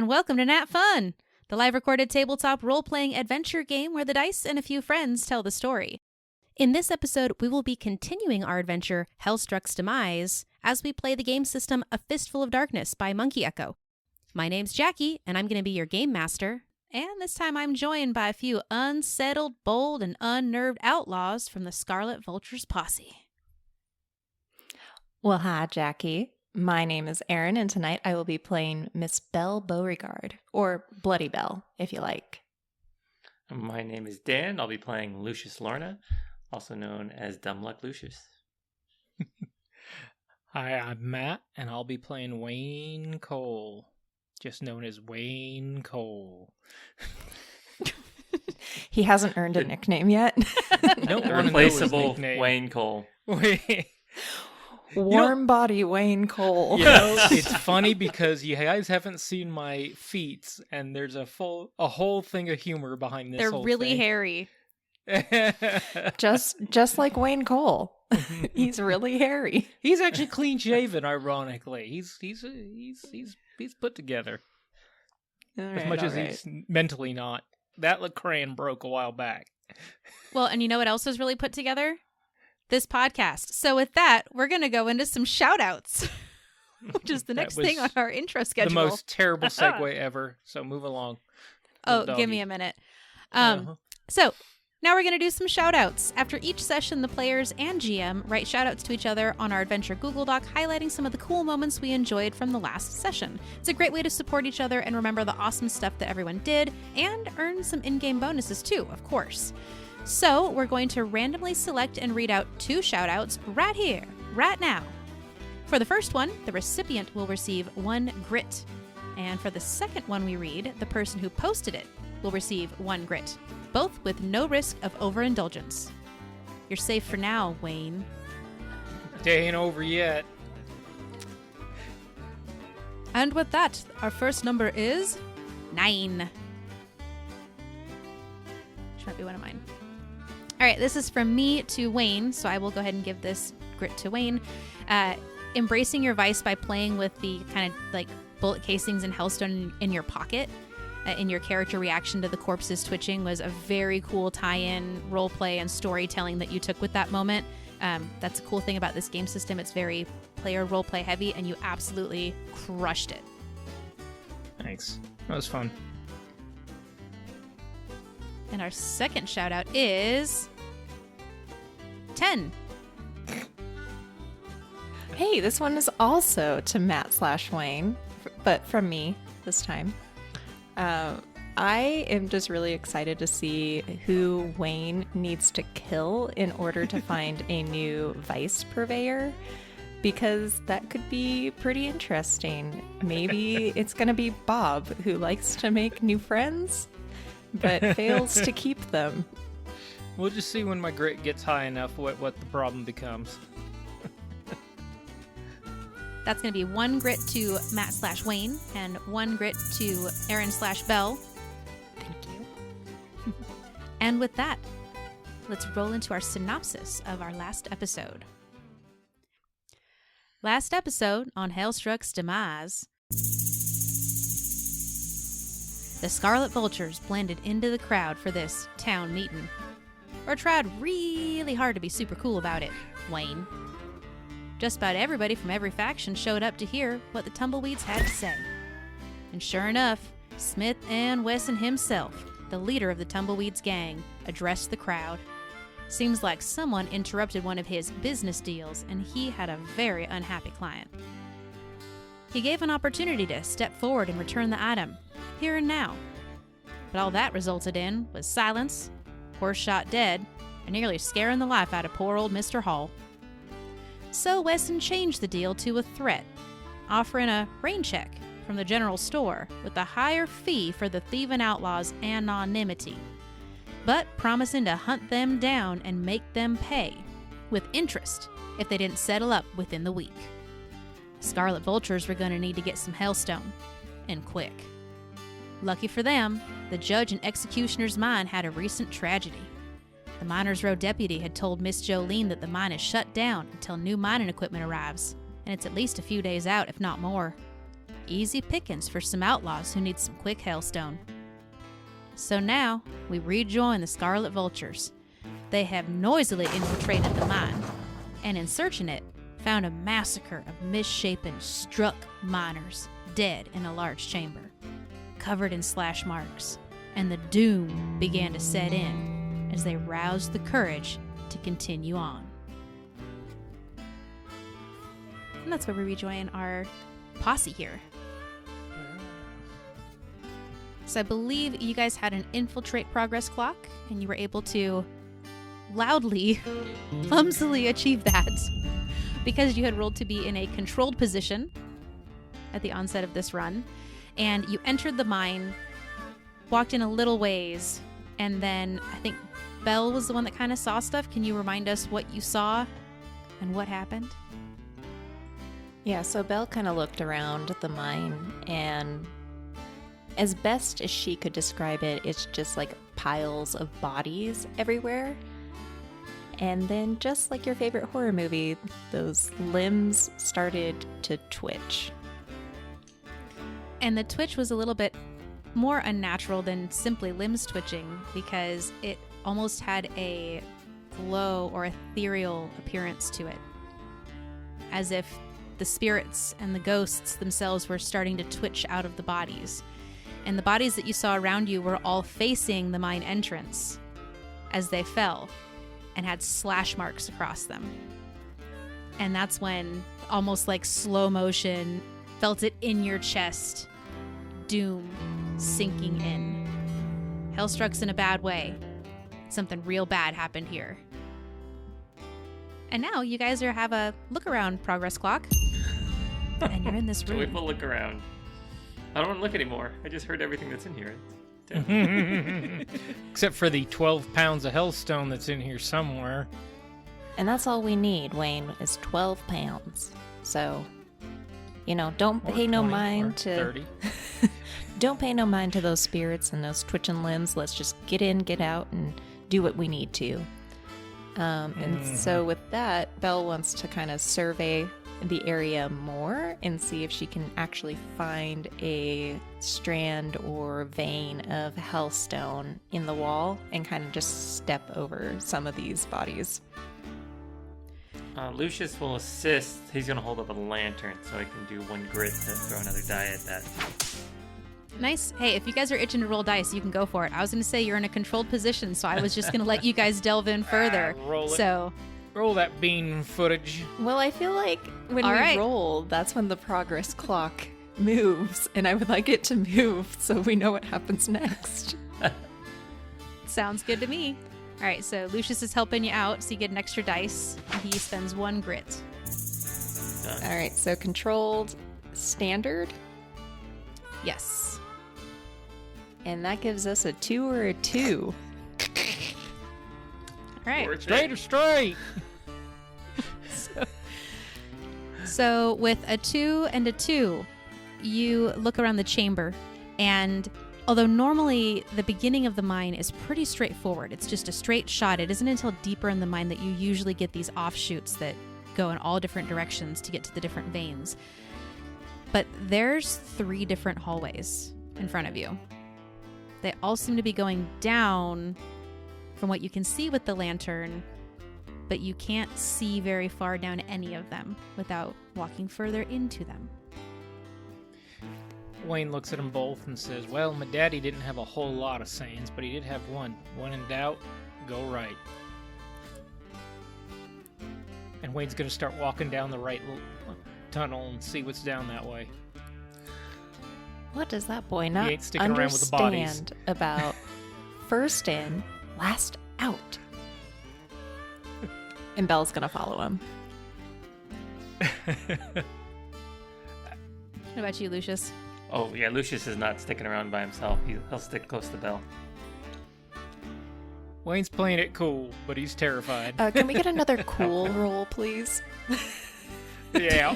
and welcome to NatFun, the live-recorded tabletop role-playing adventure game where the dice and a few friends tell the story. In this episode, we will be continuing our adventure, Hellstruck's Demise, as we play the game system A Fistful of Darkness by Monkey Echo. My name's Jackie, and I'm going to be your game master, and this time I'm joined by a few unsettled, bold, and unnerved outlaws from the Scarlet Vulture's posse. Well, hi, Jackie. My name is Erin, and tonight I will be playing Miss Belle Beauregard, or Bloody Belle, if you like. My name is Dan. I'll be playing Lucius Lorna, also known as Dumb Luck Lucius. Hi, I'm Matt, and I'll be playing Wayne Cole, just known as Wayne Cole. He hasn't earned a nickname yet. No, Irreplaceable Wayne Cole. Warm body Wayne Cole. You know, it's funny because you guys haven't seen my feet, and there's a whole thing of humor behind this. They're whole really thing. hairy. just like Wayne Cole. He's really hairy. He's actually clean shaven. Ironically, he's put together. As much as he's mentally not. That crayon broke a while back. Well, and you know what else is really put together? This podcast. So with that, we're going to go into some shout-outs, which is the next thing on our intro schedule. The most terrible segue ever, so move along. Oh, give me a minute. So now we're going to do some shout-outs. After each session, the players and GM write shout-outs to each other on our Adventure Google Doc, highlighting some of the cool moments we enjoyed from the last session. It's a great way to support each other and remember the awesome stuff that everyone did, and earn some in-game bonuses too, of course. So we're going to randomly select and read out 2 shout-outs right here, right now. For the first one, the recipient will receive 1 grit. And for the second one we read, the person who posted it will receive 1 grit, both with no risk of overindulgence. You're safe for now, Wayne. Day ain't over yet. And with that, our first number is 9. Which might be one of mine. All right, this is from me to Wayne, so I will go ahead and give this grit to Wayne. Embracing your vice by playing with the kind of like bullet casings and hellstone in your pocket in your character reaction to the corpses twitching was a very cool tie-in roleplay and storytelling that you took with that moment. That's a cool thing about this game system. It's very player roleplay heavy, and you absolutely crushed it. Thanks. That was fun. And our second shout out is 10. Hey, this one is also to Matt/Wayne, but from me this time. I am just really excited to see who Wayne needs to kill in order to find a new vice purveyor, because that could be pretty interesting. Maybe it's going to be Bob, who likes to make new friends, but fails to keep them. We'll just see when my grit gets high enough what the problem becomes. That's going to be 1 grit to Matt/Wayne and 1 grit to Erin/Belle. Thank you. And with that, let's roll into our synopsis of our last episode. Last episode on Hellstruck's Demise, the Scarlet Vultures blended into the crowd for this town meeting. Or tried really hard to be super cool about it, Wayne. Just about everybody from every faction showed up to hear what the tumbleweeds had to say. And sure enough, Smith and Wesson himself, the leader of the tumbleweeds gang, addressed the crowd. Seems like someone interrupted one of his business deals, and he had a very unhappy client. He gave an opportunity to step forward and return the item, here and now. But all that resulted in was silence, horse shot dead, and nearly scaring the life out of poor old Mr. Hall. So Wesson changed the deal to a threat, offering a rain check from the general store with a higher fee for the thieving outlaws' anonymity, but promising to hunt them down and make them pay, with interest, if they didn't settle up within the week. Scarlet Vultures were going to need to get some hellstone, and quick. Lucky for them, the judge and executioner's mine had a recent tragedy. The Miners Row deputy had told Miss Jolene that the mine is shut down until new mining equipment arrives, and it's at least a few days out, if not more. easy pickings for some outlaws who need some quick hailstone. So now, we rejoin the Scarlet Vultures. They have noisily infiltrated the mine, and in searching it, found a massacre of misshapen, struck miners dead in a large chamber, covered in slash marks, and the doom began to set in as they roused the courage to continue on. And that's where we rejoin our posse here. So I believe you guys had an infiltrate progress clock, and you were able to loudly, clumsily achieve that because you had rolled to be in a controlled position at the onset of this run, and you entered the mine, walked in a little ways, and then I think Belle was the one that kind of saw stuff. Can you remind us what you saw and what happened? Yeah, so Belle kind of looked around the mine, and as best as she could describe it, it's just like piles of bodies everywhere. And then, just like your favorite horror movie, those limbs started to twitch. And the twitch was a little bit more unnatural than simply limbs twitching, because it almost had a glow or ethereal appearance to it, as if the spirits and the ghosts themselves were starting to twitch out of the bodies. And the bodies that you saw around you were all facing the mine entrance as they fell and had slash marks across them. And that's when, almost like slow motion, felt it in your chest, doom sinking in. Hellstruck's in a bad way. Something real bad happened here. And now you guys have a look around progress clock. And you're in this room. Joyful look around. I don't want to look anymore. I just heard everything that's in here. Except for the 12 pounds of hellstone that's in here somewhere. And that's all we need, Wayne, is 12 pounds. So, don't Or pay no 20 mind or to 30. don't pay no mind to those spirits and those twitching limbs. Let's just get in, get out, and do what we need to. And so with that, Belle wants to kind of survey the area more and see if she can actually find a strand or vein of hellstone in the wall and kind of just step over some of these bodies. Lucius will assist. He's going to hold up a lantern so I can do one grit to throw another die at that. Nice. Hey, if you guys are itching to roll dice, you can go for it. I was going to say you're in a controlled position, so I was just going to let you guys delve in further. Roll it. So, Roll that bean footage. Well, I feel like when All we right. roll, that's when the progress clock moves, and I would like it to move so we know what happens next. sounds good to me. All right, so Lucius is helping you out, so you get an extra dice. He spends 1 grit. Done. All right, so controlled standard, Yes. and that gives us a 2 or a 2. All right. Worth Straight it. or straight? So with a 2 and a 2, you look around the chamber, and although normally the beginning of the mine is pretty straightforward, it's just a straight shot. It isn't until deeper in the mine that you usually get these offshoots that go in all different directions to get to the different veins. But there's 3 different hallways in front of you. They all seem to be going down from what you can see with the lantern, but you can't see very far down any of them without walking further into them. Wayne looks at them both and says, well, my daddy didn't have a whole lot of sayings, but he did have one. When in doubt, go right. And Wayne's going to start walking down the right tunnel and see what's down that way. What does that boy not ain't sticking around with the bodies. understand about first in, last out? And Belle's gonna follow him. What about you, Lucius? Oh, yeah, Lucius is not sticking around by himself. He'll stick close to Belle. Wayne's playing it cool, but he's terrified. Can we get another cool roll, please? Yeah.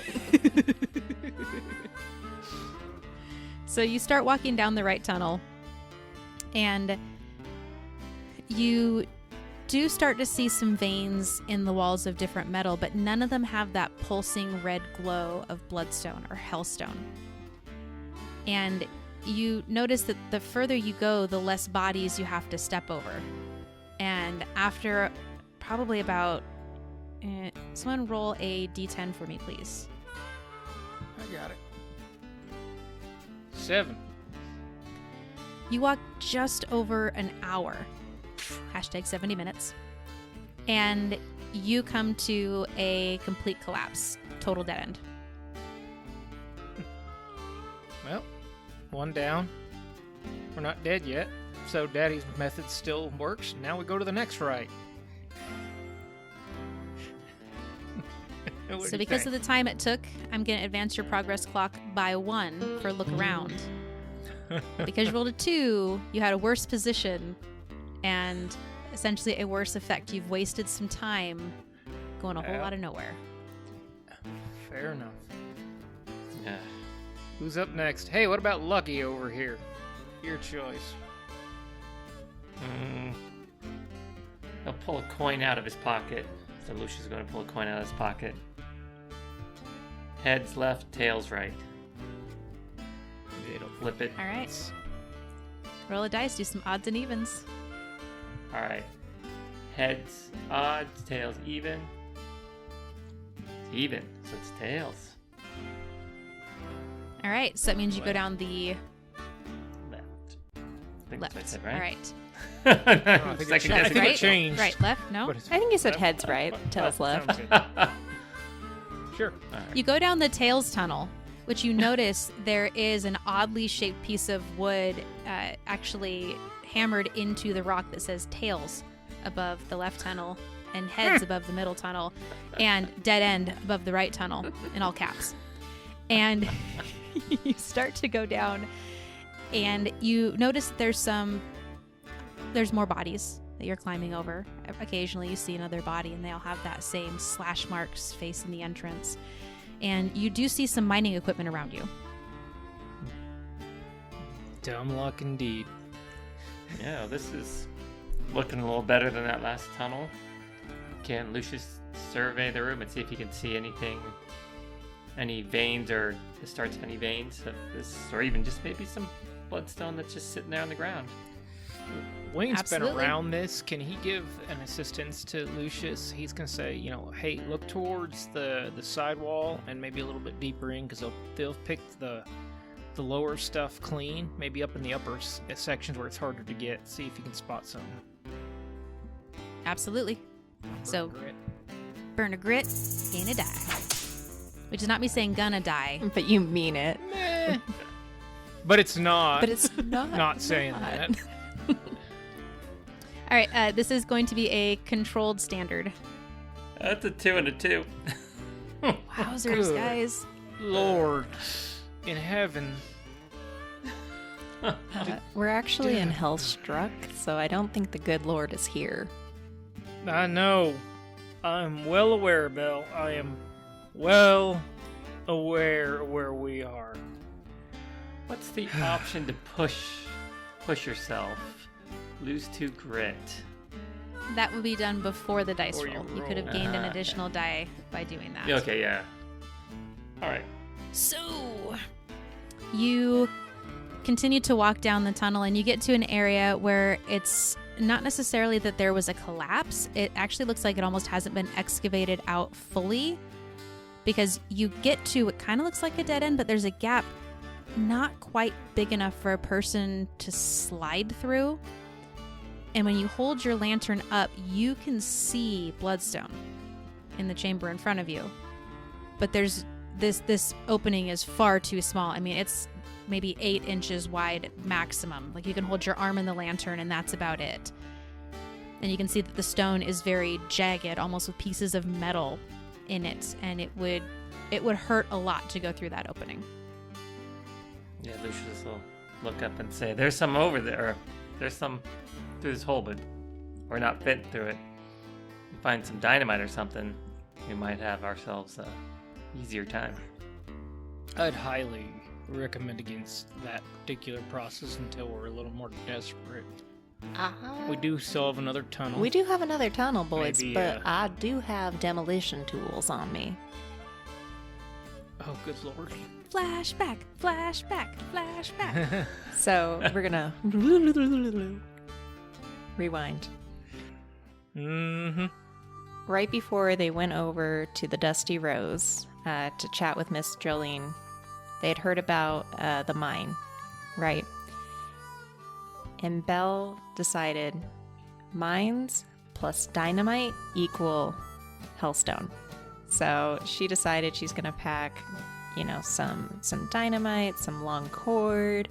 So you start walking down the right tunnel, and you do start to see some veins in the walls of different metal, but none of them have that pulsing red glow of bloodstone or hellstone. And you notice that the further you go, the less bodies you have to step over. And after probably about... someone roll a d10 for me, please. I got it. 7. You walk just over an hour. Hashtag 70 minutes. And you come to a complete collapse. Total dead end. Well, one down. We're not dead yet, so Daddy's method still works. Now we go to the next right. So because of the time it took, I'm going to advance your progress clock by 1 for look around. Because you rolled a 2, you had a worse position and essentially a worse effect. You've wasted some time going a whole lot of nowhere. Fair enough. Yeah. Who's up next? Hey, what about Lucky over here? Your choice. He'll pull a coin out of his pocket. So Lucius is going to pull a coin out of his pocket. Heads left, tails right. It'll flip it. All right. Roll a dice, do some odds and evens. All right. Heads, odds, tails, even. It's even, so it's tails. All right, so that means you go down the Left. I think left. that's what I All said, right. right? I think Second it guessing. right? changed. Right, left, no? But it's- I think you said heads right, tails left. Sounds good. Sure. All right. You go down the tails tunnel, which you notice there is an oddly shaped piece of wood actually hammered into the rock that says tails above the left tunnel and heads above the middle tunnel and dead end above the right tunnel in all caps. And you start to go down and you notice there's more bodies that you're climbing over. Occasionally you see another body and they all have that same slash marks facing the entrance. And you do see some mining equipment around you. Dumb luck indeed. Yeah, this is looking a little better than that last tunnel. Can Lucius survey the room and see if he can see anything, any veins or the starts of any veins of this, or even just maybe some bloodstone that's just sitting there on the ground? Wayne's Absolutely. been around this. Can he give an assistance to Lucius? He's going to say, hey, look towards the sidewall and maybe a little bit deeper in because they'll pick the lower stuff clean, maybe up in the upper sections where it's harder to get. See if you can spot something. Absolutely. So, Grit. burn a grit, gain a die. Which is not me saying gonna die. But you mean it. Meh. But it's not. But it's not saying that. All right, this is going to be a controlled standard. That's a 2 and a 2. Wowzers, Good guys. Lord in heaven. We're actually in Hellstruck, so I don't think the good Lord is here. I know. I'm well aware, Belle. I am well aware of where we are. What's the option to push yourself? Lose 2 grit. That would be done before the dice Before you roll. You could have roll. gained an Ah, additional die by doing that. Yeah, okay, yeah. All right. So, you continue to walk down the tunnel and you get to an area where it's not necessarily that there was a collapse. It actually looks like it almost hasn't been excavated out fully because you get to what kind of looks like a dead end, but there's a gap not quite big enough for a person to slide through. And when you hold your lantern up, you can see bloodstone in the chamber in front of you. But there's this opening is far too small. I mean, it's maybe 8 inches wide maximum. Like you can hold your arm in the lantern and that's about it. And you can see that the stone is very jagged, almost with pieces of metal in it. And it would hurt a lot to go through that opening. Yeah, Lucius will look up and say, there's some over there. Or, there's some through this hole, but we're not fit through it. We find some dynamite or something, we might have ourselves a easier time. I'd highly recommend against that particular process until we're a little more desperate. We do still have another tunnel. We do have another tunnel, boys, Maybe, but I do have demolition tools on me. Oh, good lord. Flashback, flashback, flashback. So we're gonna rewind. Mm-hmm. Right before they went over to the Dusty Rose to chat with Miss Jolene, they had heard about the mine, right? And Belle decided mines plus dynamite equal Hellstone. So she decided she's gonna pack, some dynamite, some long cord,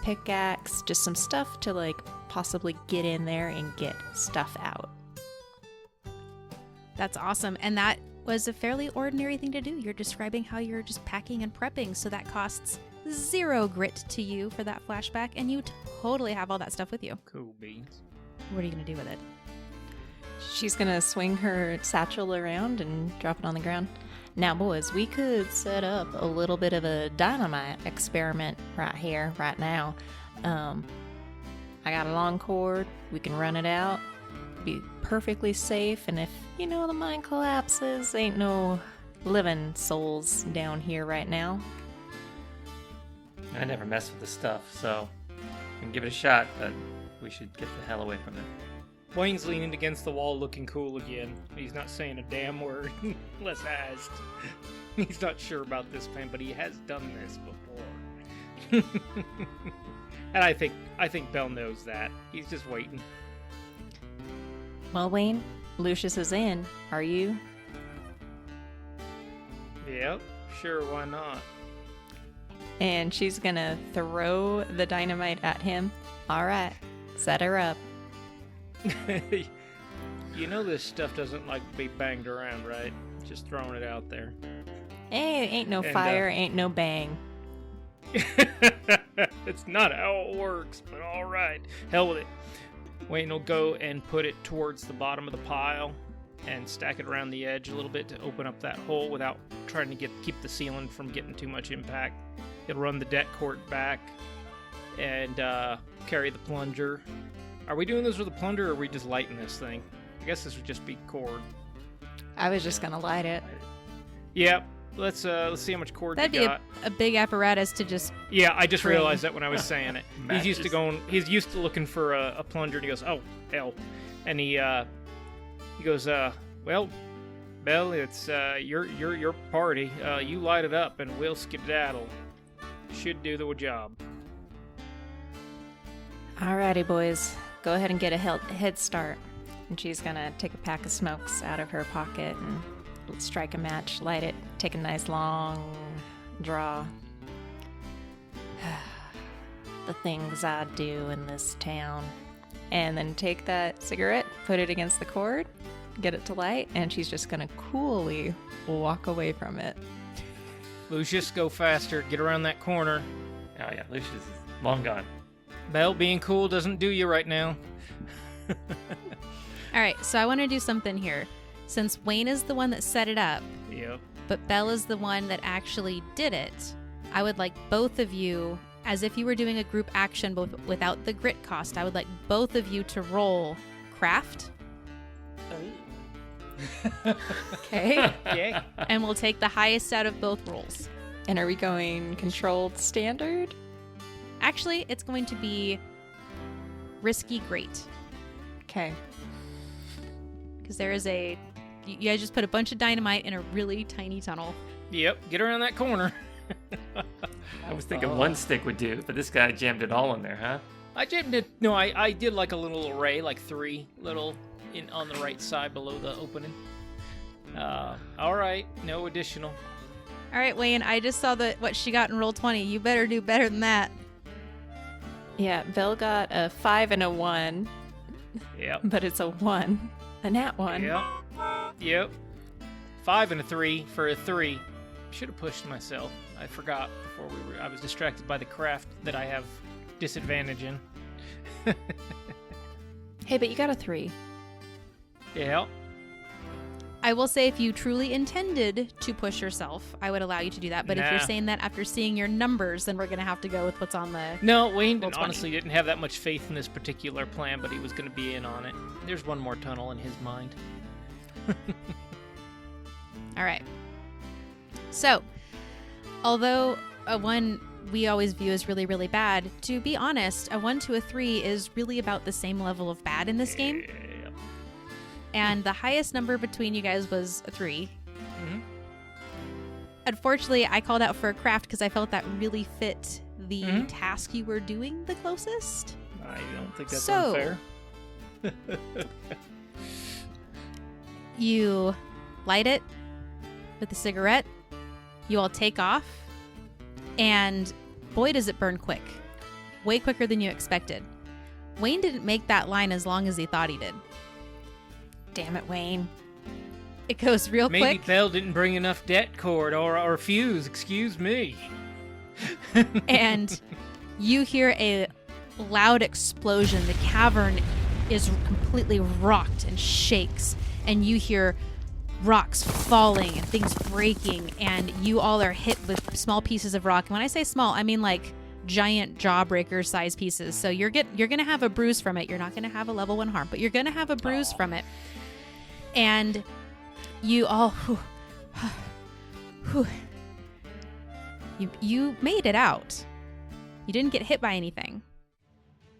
pickaxe, just some stuff to like possibly get in there and get stuff out. That's awesome. And that was a fairly ordinary thing to do. You're describing how you're just packing and prepping, so that costs 0 grit to you for that flashback, and you totally have all that stuff with you. Cool beans. What are you going to do with it? She's gonna swing her satchel around and drop it on the ground. Now, boys, we could set up a little bit of a dynamite experiment right here, right now. I got a long cord. We can run it out. Be perfectly safe, and if the mine collapses, ain't no living souls down here right now. I never mess with the stuff, so we can give it a shot, but we should get the hell away from it. Wayne's leaning against the wall looking cool again. He's not saying a damn word, unless asked. He's not sure about this plan, but he has done this before. And I think Belle knows that. He's just waiting. Well, Wayne, Lucius is in. Are you? Yep, sure, why not? And she's gonna throw the dynamite at him. All right, set her up. You know this stuff doesn't like to be banged around, right? Just throwing it out there. Hey, ain't no fire, ain't no bang. It's not how it works, but alright. Hell with it. Wayne will go and put it towards the bottom of the pile and stack it around the edge a little bit to open up that hole without trying to keep the ceiling from getting too much impact. He'll run the deck cord back and carry the plunger. Are we doing this with a plunger, or are we just lighting this thing? I guess this would just be cord. I was just gonna light it. Yep. Let's see how much cord That'd you be got. a big apparatus to just... Yeah, I just bring. realized that when I was saying it. He's used to looking for a plunger, and he goes, "Oh, hell." And he goes, "Well, Belle, it's your party. You light it up, and we'll skedaddle. Should do the job." Alrighty, boys. Go ahead and get a head start. And she's gonna take a pack of smokes out of her pocket and strike a match, light it, take a nice long draw. The things I do in this town. And then take that cigarette, put it against the cord, get it to light, and she's just gonna coolly walk away from it. Lucius, go faster. Get around that corner. Oh yeah, Lucius is long gone. Belle, being cool doesn't do you right now. All right, so I want to do something here. Since Wayne is the one that set it up, Yep. but Belle is the one that actually did it, I would like both of you, as if you were doing a group action but without the grit cost, I would like both of you to roll craft. Okay. Yeah. And we'll take the highest out of both rolls. And are we going controlled standard? Actually, it's going to be risky great. Okay. Because there is you guys just put a bunch of dynamite in a really tiny tunnel. Yep. Get around that corner. I was thinking one stick would do, but this guy jammed it all in there, huh? I did like a little array, like 3 little on the right side below the opening. All right. No additional. All right, Wayne, I just saw what she got in roll 20. You better do better than that. Yeah, Belle got a 5 and a 1, Yep. but it's a 1. A nat 1. Yep. 5 and a 3 for a 3. Should have pushed myself. I forgot before I was distracted by the craft that I have disadvantage in. Hey, but you got a 3. Yeah. I will say if you truly intended to push yourself, I would allow you to do that. But if you're Nah. saying that after seeing your numbers, then we're going to have to go with what's on the... No, Wayne Roll 20. honestly didn't have that much faith in this particular plan, but he was going to be in on it. There's one more tunnel in his mind. All right. So, Although a 1 we always view as really, really bad, to be honest, a 1 to a 3 is really about the same level of bad in this game. Yeah. And the highest number between you guys was a 3. Mhm. Unfortunately, I called out for a craft because I felt that really fit the Mhm. task you were doing the closest. I don't think that's So- unfair. You light it with a cigarette. You all take off. And boy, does it burn quick. Way quicker than you expected. Wayne didn't make that line as long as he thought he did. Damn it, Wayne. It goes real Maybe quick. Bell didn't bring enough det cord or fuse, excuse me. And you hear a loud explosion. The cavern is completely rocked and shakes. And you hear rocks falling and things breaking, and you all are hit with small pieces of rock. And when I say small, I mean like giant jawbreaker size pieces. So you're gonna have a bruise from it. You're not gonna have a level 1 harm, but you're gonna have a bruise from it. And you all you made it out. You didn't get hit by anything.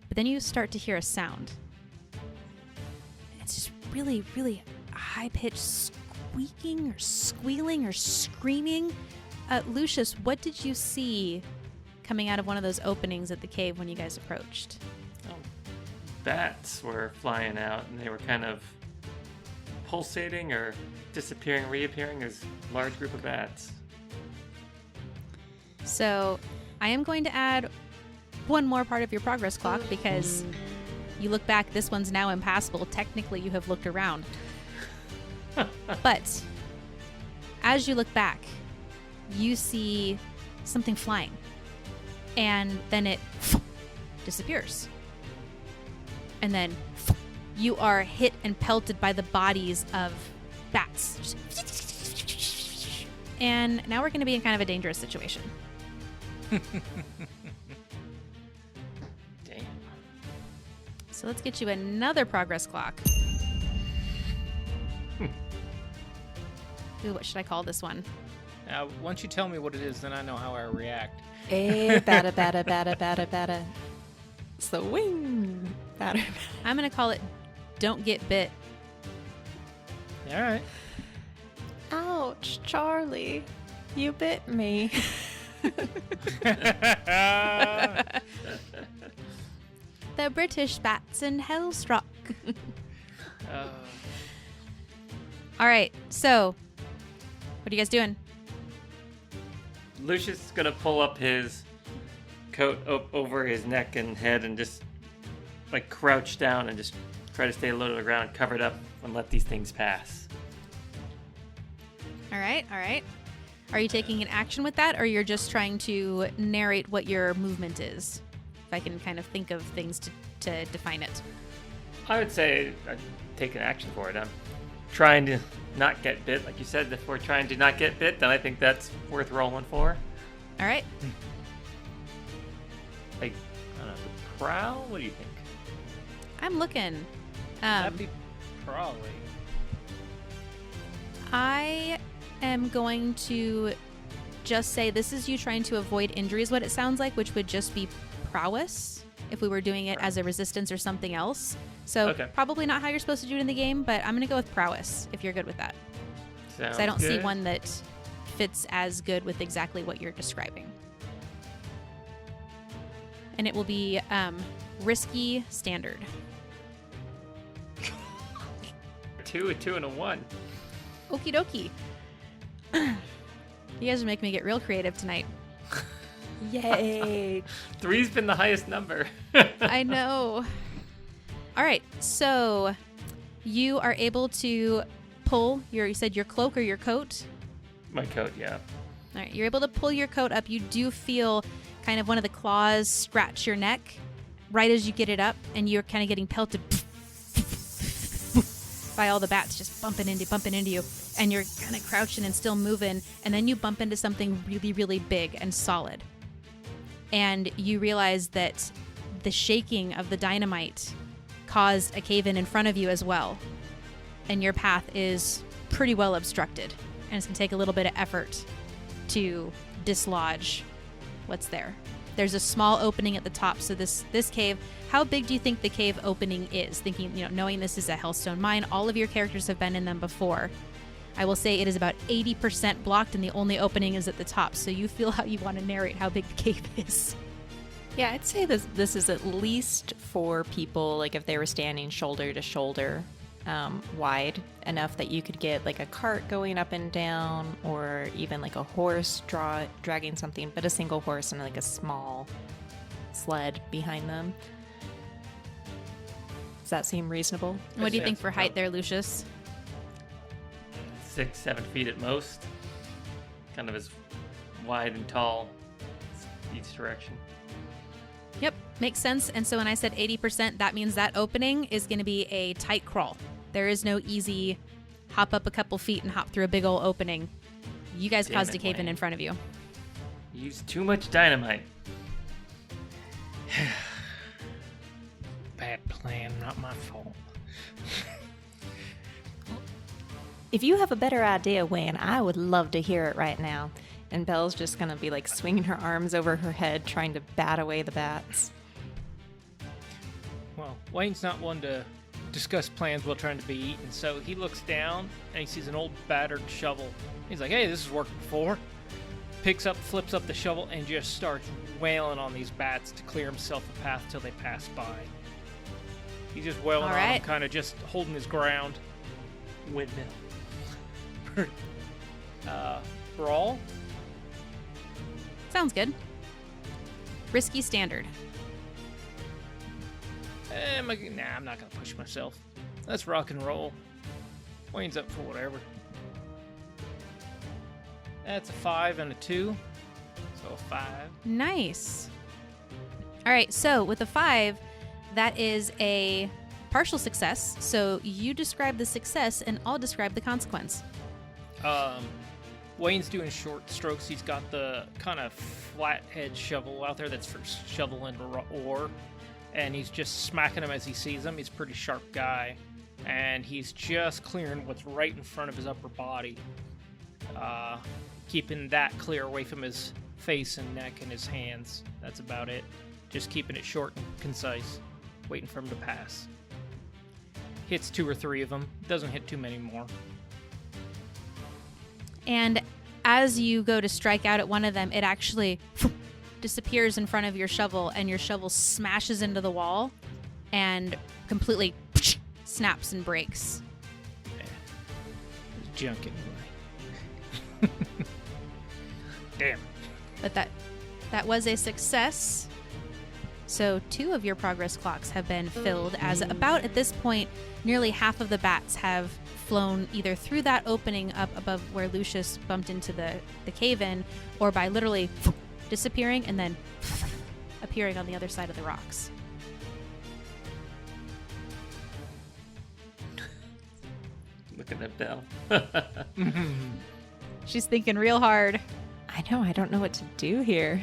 But then you start to hear a sound. It's just really, really high-pitched squeaking or squealing or screaming. Lucius, what did you see coming out of one of those openings at the cave when you guys approached? Bats were flying out, and they were kind of pulsating or disappearing, reappearing as a large group of bats. So I am going to add one more part of your progress clock because you look back, this one's now impassable. Technically, you have looked around. But as you look back, you see something flying. And then it disappears. And then you are hit and pelted by the bodies of bats. And now we're going to be in kind of a dangerous situation. Damn. So let's get you another progress clock. Ooh, what should I call this one? Now, once you tell me what it is, then I know how I react. Bada, bada, bada, bada, bada. Swing. Bada. I'm going to call it Don't Get Bit. All right. Ouch, Charlie. You bit me. The British bats in Hellstruck. All right, so what are you guys doing? Lucius is gonna pull up his coat over his neck and head and just like crouch down and just try to stay low to the ground, covered up, and let these things pass. All right, all right. Are you taking an action with that, or you're just trying to narrate what your movement is? If I can kind of think of things to define it. I would say I'd take an action for it. I'm trying to not get bit. Like you said, if we're trying to not get bit, then I think that's worth rolling for. All right. Like, I don't know, the prowl? What do you think? I'm looking. That'd be probably. I am going to just say this is you trying to avoid injuries, what it sounds like, which would just be prowess if we were doing it as a resistance or something else. So Okay. probably not how you're supposed to do it in the game, but I'm going to go with prowess if you're good with that. Sounds Because I don't see good. one that fits as good with exactly what you're describing. And it will be risky standard. A 2 and a 1. Okie dokie. You guys are making me get real creative tonight. Yay. 3's been the highest number. I know. All right, so you are able to pull you said your cloak or your coat? My coat, yeah. All right, you're able to pull your coat up. You do feel kind of one of the claws scratch your neck right as you get it up, and you're kind of getting pelted by all the bats just bumping into you, and you're kind of crouching and still moving, and then you bump into something really, really big and solid. And you realize that the shaking of the dynamite caused a cave-in in front of you as well. And your path is pretty well obstructed. And it's going to take a little bit of effort to dislodge what's there. There's a small opening at the top. So this cave, how big do you think the cave opening is? Thinking, knowing this is a Hellstone mine, all of your characters have been in them before. I will say it is about 80% blocked, and the only opening is at the top. So you feel how you want to narrate how big the cave is. Yeah, I'd say this is at least 4 people, like if they were standing shoulder to shoulder, wide enough that you could get like a cart going up and down, or even like a horse dragging something, but a single horse and like a small sled behind them. Does that seem reasonable? What do you think for height there, Lucius? 6-7 feet at most. Kind of as wide and tall each direction. Yep, makes sense. And so when I said 80%, that means that opening is going to be a tight crawl. There is no easy hop up a couple feet and hop through a big old opening. You guys caused a cave in front of you. You used too much dynamite. Bad plan, not my fault. If you have a better idea, Wayne, I would love to hear it right now. And Belle's just going to be like swinging her arms over her head, trying to bat away the bats. Well, Wayne's not one to discuss plans while trying to be eaten, so he looks down and he sees an old battered shovel. He's like, hey, this has worked before. Flips up the shovel, and just starts wailing on these bats to clear himself a path till they pass by. He's just wailing on them, kind of just holding his ground. Windmill. Brawl? Sounds good. Risky standard. Nah, I'm not going to push myself. Let's rock and roll. Wayne's up for whatever. That's a 5 and a 2. So a 5. Nice. All right, so with a 5, that is a partial success. So you describe the success, and I'll describe the consequence. Wayne's doing short strokes. He's got the kind of flathead shovel out there that's for shoveling ore, and he's just smacking him as he sees him. He's a pretty sharp guy, and he's just clearing what's right in front of his upper body, keeping that clear away from his face and neck and his hands. That's about it. Just keeping it short and concise, waiting for him to pass. Hits 2 or 3 of them. Doesn't hit too many more. And as you go to strike out at one of them, it actually disappears in front of your shovel, and your shovel smashes into the wall and completely snaps and breaks. There's junk anyway. Damn. But that was a success. So 2 of your progress clocks have been filled, as about at this point, nearly half of the bats have flown either through that opening up above where Lucius bumped into the cave-in, or by literally disappearing and then appearing on the other side of the rocks. Looking at Belle. She's thinking real hard. I know, I don't know what to do here.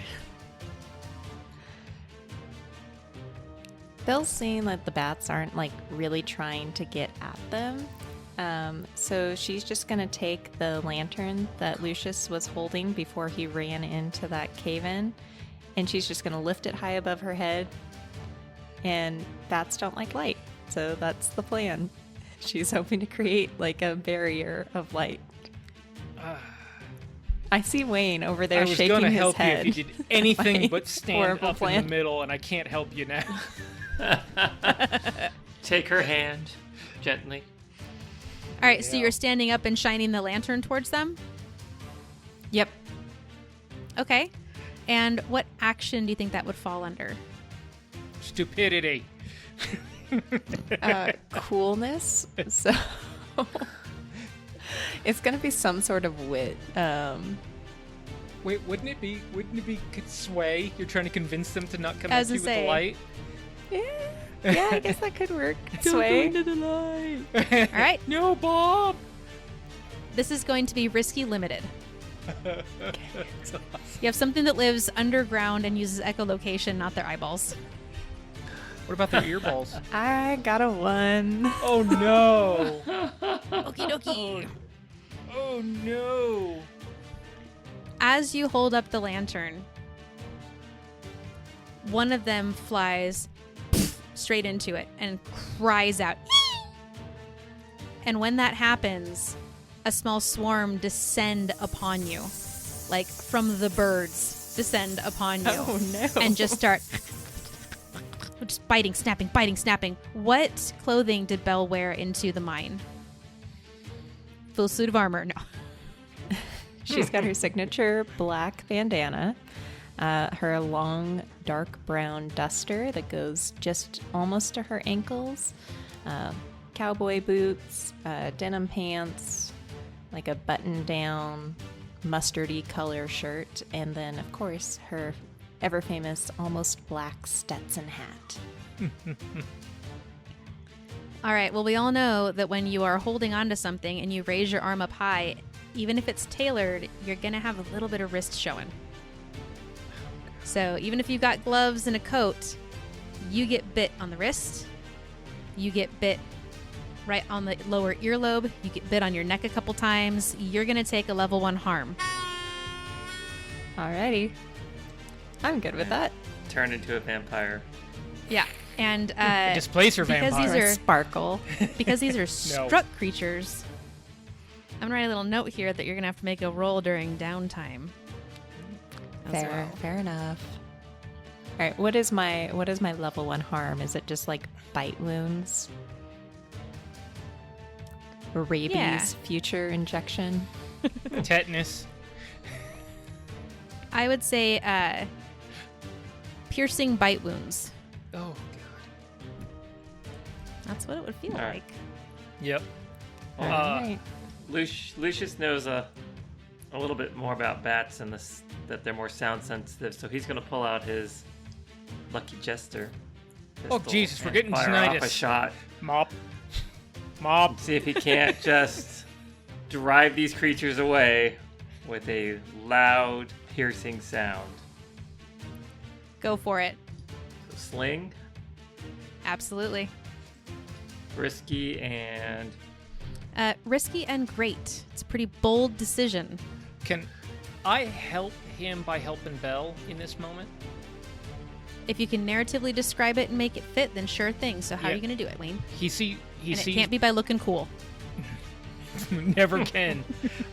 Belle's seeing that the bats aren't like really trying to get at them. So she's just going to take the lantern that Lucius was holding before he ran into that cave-in, and she's just going to lift it high above her head. And bats don't like light, so that's the plan. She's hoping to create like a barrier of light. I see Wayne over there shaking his head. I was going to help you if you did anything but stand up plan. in the middle, and I can't help you now. Take her hand gently. All right, so you're standing up and shining the lantern towards them? Yep. Okay. And what action do you think that would fall under? Stupidity. Coolness. So it's going to be some sort of wit. Wait, wouldn't it be sway? You're trying to convince them to not come at you with the light? Yeah, I guess that could work. Sway. Don't go into the light. All right. No, Bob. This is going to be risky limited. You have something that lives underground and uses echolocation, not their eyeballs. What about their earballs? I got a 1. Oh no. Okie dokie. Oh no. as you hold up the lantern, one of them flies straight into it and cries out. And when that happens, a small swarm descend upon you, like from the birds descend upon you. Oh, no. And just start just biting, snapping. What clothing did Belle wear into the mine? Full suit of armor. No. She's got her signature black bandana, her long dark brown duster that goes just almost to her ankles, cowboy boots, denim pants, like a button-down mustardy color shirt, and then, of course, her ever-famous almost black Stetson hat. All right, well, we all know that when you are holding onto something and you raise your arm up high, even if it's tailored, you're going to have a little bit of wrist showing. So even if you've got gloves and a coat, you get bit on the wrist, you get bit right on the lower earlobe, you get bit on your neck a couple times, you're going to take a level 1 harm. Alrighty. I'm good with that. Turn into a vampire. Yeah. And Displacer because vampire. these are Sparkle. because these are struck creatures, I'm gonna write a little note here that you're gonna have to make a roll during downtime. as well. Fair enough. All right, what is my level 1 harm? Is it just like bite wounds? Rabies Yeah. future injection? Tetanus. I would say piercing bite wounds. Oh, God. That's what it would feel All right. like. Yep. All right. Lucius knows a little bit more about bats and this, that they're more sound sensitive, so he's going to pull out his Lucky Jester Oh, pistol Jesus, we're and getting fire off a tinnitus. shot. Mop. See if he can't just drive these creatures away with a loud, piercing sound. Go for it. So sling, Absolutely. risky, and Risky and great. It's a pretty bold decision. Can I help him by helping Belle in this moment? If you can narratively describe it and make it fit, then sure thing. So how are Yeah. you going to do it, Wayne? He And sees. it can't be by looking cool. Never can.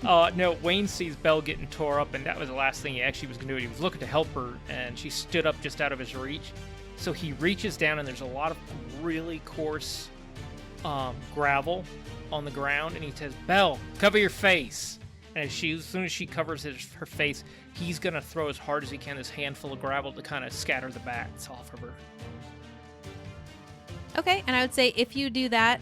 No, Wayne sees Belle getting tore up, and that was the last thing he actually was going to do. He was looking to help her, and she stood up just out of his reach. So he reaches down, and there's a lot of really coarse gravel on the ground, and he says, "Belle, cover your face." And as soon as she covers her face, he's going to throw as hard as he can this handful of gravel to kind of scatter the bats off of her. Okay, and I would say if you do that,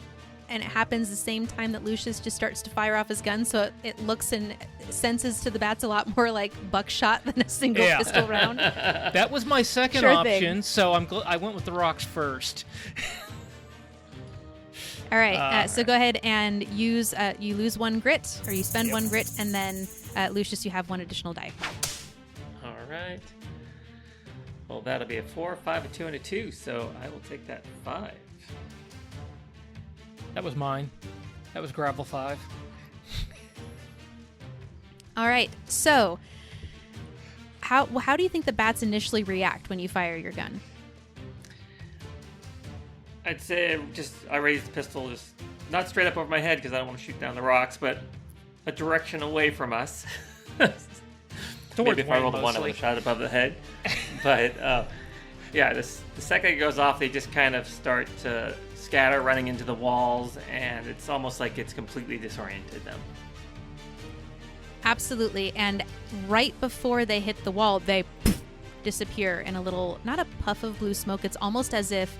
and it happens the same time that Lucius just starts to fire off his gun, so it looks and senses to the bats a lot more like buckshot than a single Yeah. pistol round. That was my second Sure option, thing. so I went with the rocks first. All right, so go ahead and use, you lose 1 grit, or you spend 1 grit, and then Lucius, you have 1 additional die. all right. Well, that'll be a 4, 5, a 2, and a 2, so I will take that 5. That was mine. That was gravel 5. All right, so how do you think the bats initially react when you fire your gun? I'd say I raised the pistol just not straight up over my head because I don't want to shoot down the rocks, but a direction away from us. Maybe if I Wayne, rolled a 1, I would mostly. have shot above the head. But yeah, the second it goes off, they just kind of start to scatter, running into the walls, and it's almost like it's completely disoriented them. Absolutely, and right before they hit the wall, they disappear in a little, not a puff of blue smoke, it's almost as if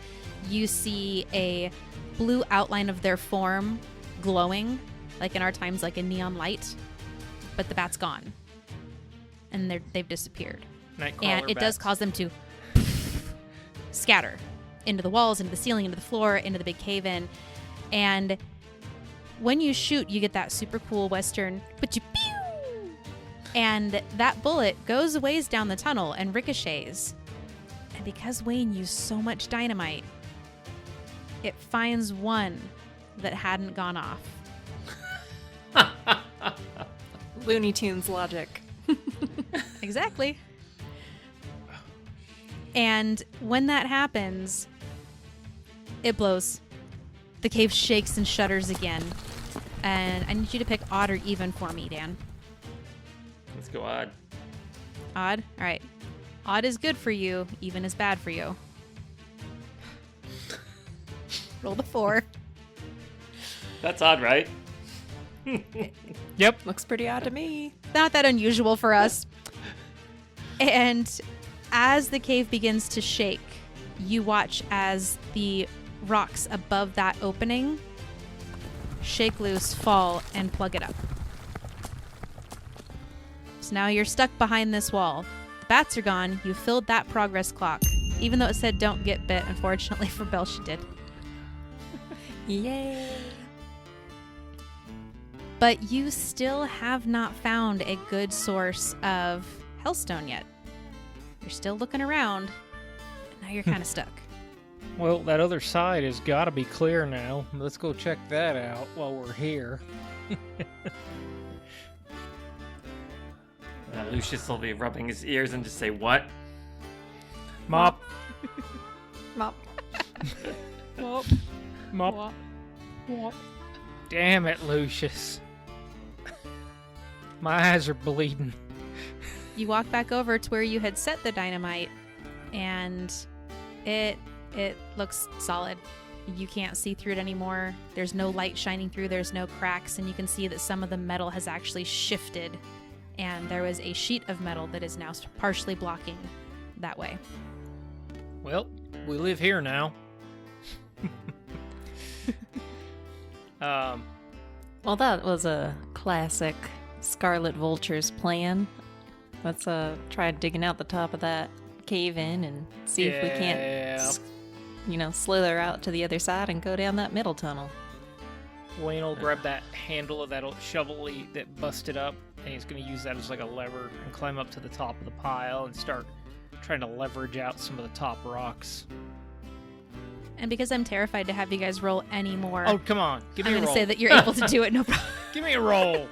you see a blue outline of their form glowing, like in our times, like a neon light, but the bat's gone. And they've disappeared. Nightcrawler And it does bats. cause them to scatter into the walls, into the ceiling, into the floor, into the big cave-in. And when you shoot, you get that super cool Western, pew! And that bullet goes a ways down the tunnel and ricochets. And because Wayne used so much dynamite, it finds one that hadn't gone off. Looney Tunes logic. Exactly. And when that happens, it blows. The cave shakes and shudders again. And I need you to pick odd or even for me, Dan. Let's go odd. Odd? All right. Odd is good for you. Even is bad for you. Roll the 4. That's odd, right? Yep. Looks pretty odd to me. Not that unusual for us. And as the cave begins to shake, you watch as the rocks above that opening shake loose, fall, and plug it up. So now you're stuck behind this wall. The bats are gone. You filled that progress clock. Even though it said don't get bit, unfortunately for Belle, she did. Yay. But you still have not found a good source of Hellstone yet. You're still looking around, and now you're kind of stuck. Well, that other side has got to be clear now. Let's go check that out while we're here. Lucius will be rubbing his ears and just say, what? Mop. Mop. Whoop. Mop. Mop. Damn it, Lucius. My eyes are bleeding. You walk back over to where you had set the dynamite, and it looks solid. You can't see through it anymore. There's no light shining through. There's no cracks, and you can see that some of the metal has actually shifted, and there was a sheet of metal that is now partially blocking that way. Well, we live here now. Well, that was a classic Scarlet Vulture's plan. Let's try digging out the top of that cave in and see if we can't, slither out to the other side and go down that middle tunnel. Wayne will grab that handle of that shovel that busted up, and he's going to use that as like a lever and climb up to the top of the pile and start trying to leverage out some of the top rocks. And because I'm terrified to have you guys roll any more, Oh, come on. Give me I'm a going to roll. say that you're able to do it, no problem. Give me a roll.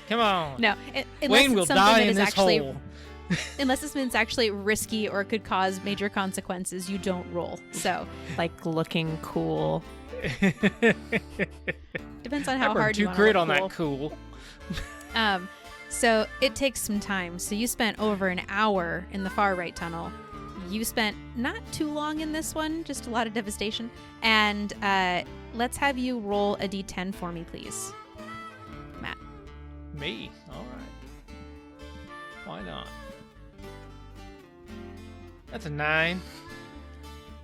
Come on. No, unless Wayne it's will something die that in is this actually, hole. unless it's something that's actually risky or could cause major consequences, you don't roll. So Like looking cool. depends on how I burned hard you 2 want crit to on look that cool. So it takes some time. So you spent over an hour in the far right tunnel. You spent not too long in this one, just a lot of devastation. And let's have you roll a d10 for me, please. Matt. Me? All right. Why not? That's a 9.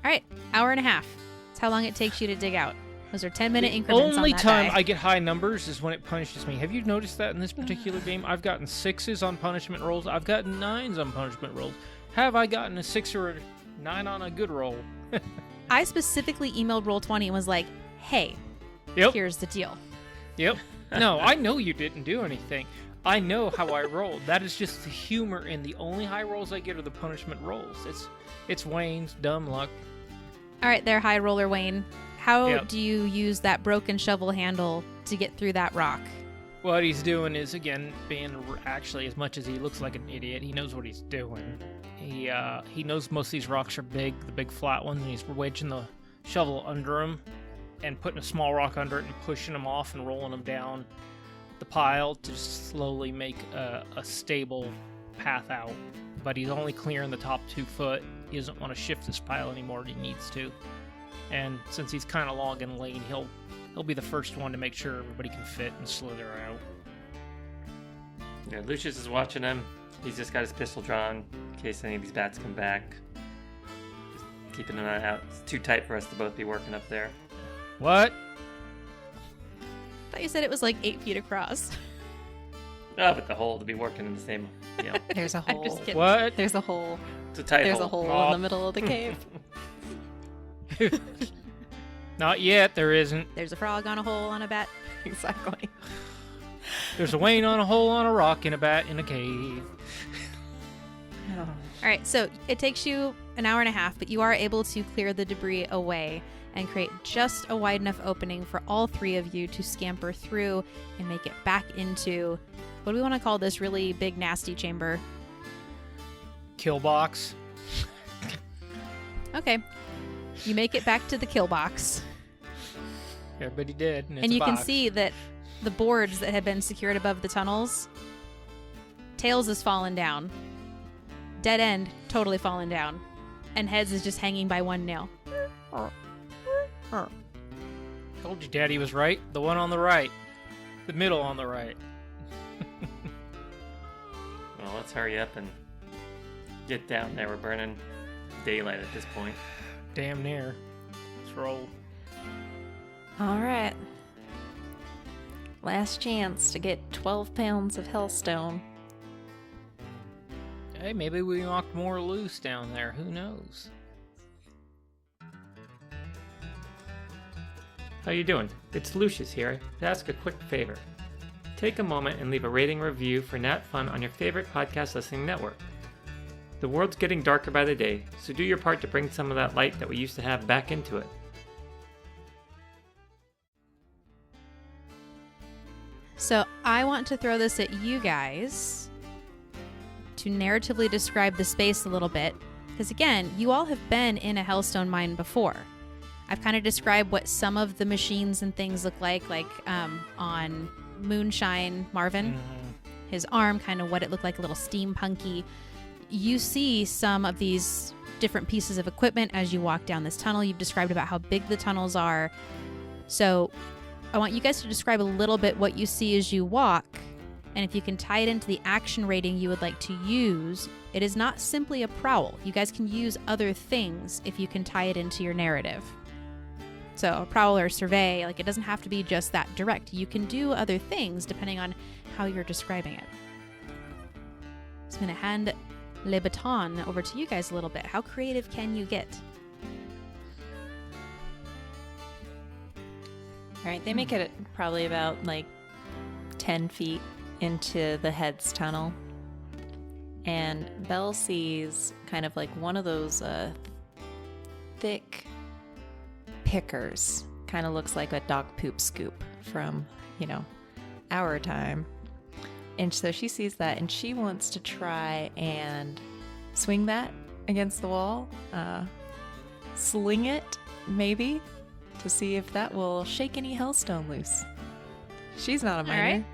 All right, hour and a half. That's how long it takes you to dig out. Those are 10-minute increments Only on that time die. I get high numbers is when it punishes me. Have you noticed that in this particular game? I've gotten 6s on punishment rolls. I've gotten 9s on punishment rolls. Have I gotten a 6 or a 9 on a good roll? I specifically emailed Roll20 and was like, hey, Yep. here's the deal. Yep. No, I know you didn't do anything. I know how I rolled. That is just the humor, and the only high rolls I get are the punishment rolls. It's Wayne's dumb luck. All right, there, high roller Wayne. How Yep. do you use that broken shovel handle to get through that rock? What he's doing is, again, being actually, as much as he looks like an idiot, he knows what he's doing. He knows most of these rocks are big, the big flat ones, and he's wedging the shovel under him and putting a small rock under it and pushing them off and rolling them down the pile to slowly make a stable path out. But he's only clearing the top 2 foot. He doesn't want to shift this pile anymore than he needs to. And since he's kind of long and lean, he'll be the first one to make sure everybody can fit and slither out. Yeah, Lucius is watching him. He's just got his pistol drawn in case any of these bats come back. Just keeping an eye out. It's too tight for us to both be working up there. What? I thought you said it was like 8 feet across. Oh, but the hole to be working in the same. Yeah, There's a I'm hole. just kidding. What? There's a hole. it's a tight There's hole. a hole Aw. in the middle of the cave. Not yet, there isn't. There's a frog on a hole on a bat. Exactly. There's a Wayne on a hole on a rock and a bat in a cave. All right, so it takes you an hour and a half, but you are able to clear the debris away and create just a wide enough opening for all 3 of you to scamper through and make it back into, what do we want to call this really big, nasty chamber? kill box. Okay. You make it back to the kill box. Everybody dead. And, it's And a you can box. see that the boards that had been secured above the tunnels, Tails has fallen down. Dead End totally fallen down. And Heads is just hanging by one nail. Told you Daddy was right. The one on the right. The middle on the right. Well, let's hurry up and get down there. We're burning daylight at this point. Damn near. Let's roll. All right. Last chance to get 12 pounds of hellstone. Hey, maybe we knocked more loose down there. Who knows? How you doing? It's Lucius here to ask a quick favor. Take a moment and leave a rating review for NatFun on your favorite podcast listening network. The world's getting darker by the day, so do your part to bring some of that light that we used to have back into it. So I want to throw this at you guys to narratively describe the space a little bit. Because again, you all have been in a Hellstone mine before. I've kind of described what some of the machines and things look like on Moonshine Marvin. His arm, kind of what it looked like, a little steampunky. You see some of these different pieces of equipment as you walk down this tunnel. You've described about how big the tunnels are. So I want you guys to describe a little bit what you see as you walk. And if you can tie it into the action rating you would like to use, it is not simply a prowl. You guys can use other things if you can tie it into your narrative. So a prowl or survey, it doesn't have to be just that direct. You can do other things depending on how you're describing it. So I'm going to hand Le Baton over to you guys a little bit. How creative can you get? All right, they make it probably about 10 feet into the Heads tunnel. And Belle sees kind of one of those thick pickers. Kind of looks like a dog poop scoop from, our time. And so she sees that and she wants to try and swing that against the wall. Sling it, maybe, to see if that will shake any hellstone loose. She's not a miner. All right.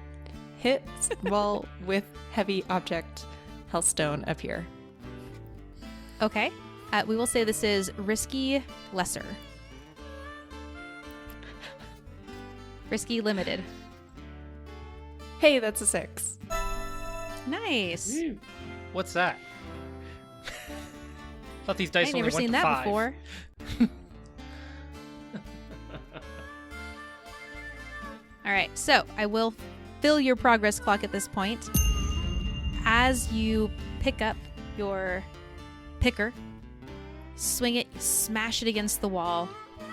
Hits wall with heavy object hellstone appear. Okay. We will say this is risky lesser. Risky limited. Hey, that's a 6. Nice. What's that? Thought these dice I've only never went seen to that 5. before. All right, so I will fill your progress clock at this point. As you pick up your picker, swing it, smash it against the wall,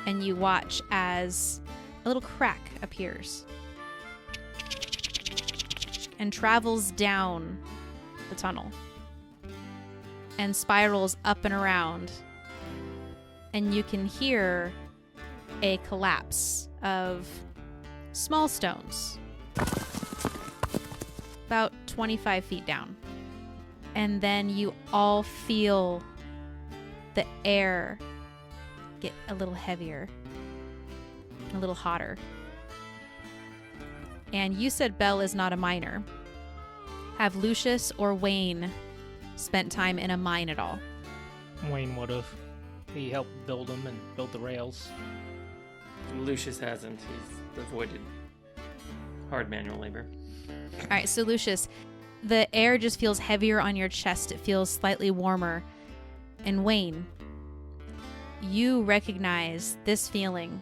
and you watch as a little crack appears and travels down the tunnel and spirals up and around. And you can hear a collapse of small stones about 25 feet down. And then you all feel the air get a little heavier, a little hotter. And you said Belle is not a miner. Have Lucius or Wayne spent time in a mine at all? Wayne would have. He helped build them and build the rails. Lucius hasn't. He's avoided hard manual labor. All right, so Lucius, the air just feels heavier on your chest. It feels slightly warmer. And Wayne, you recognize this feeling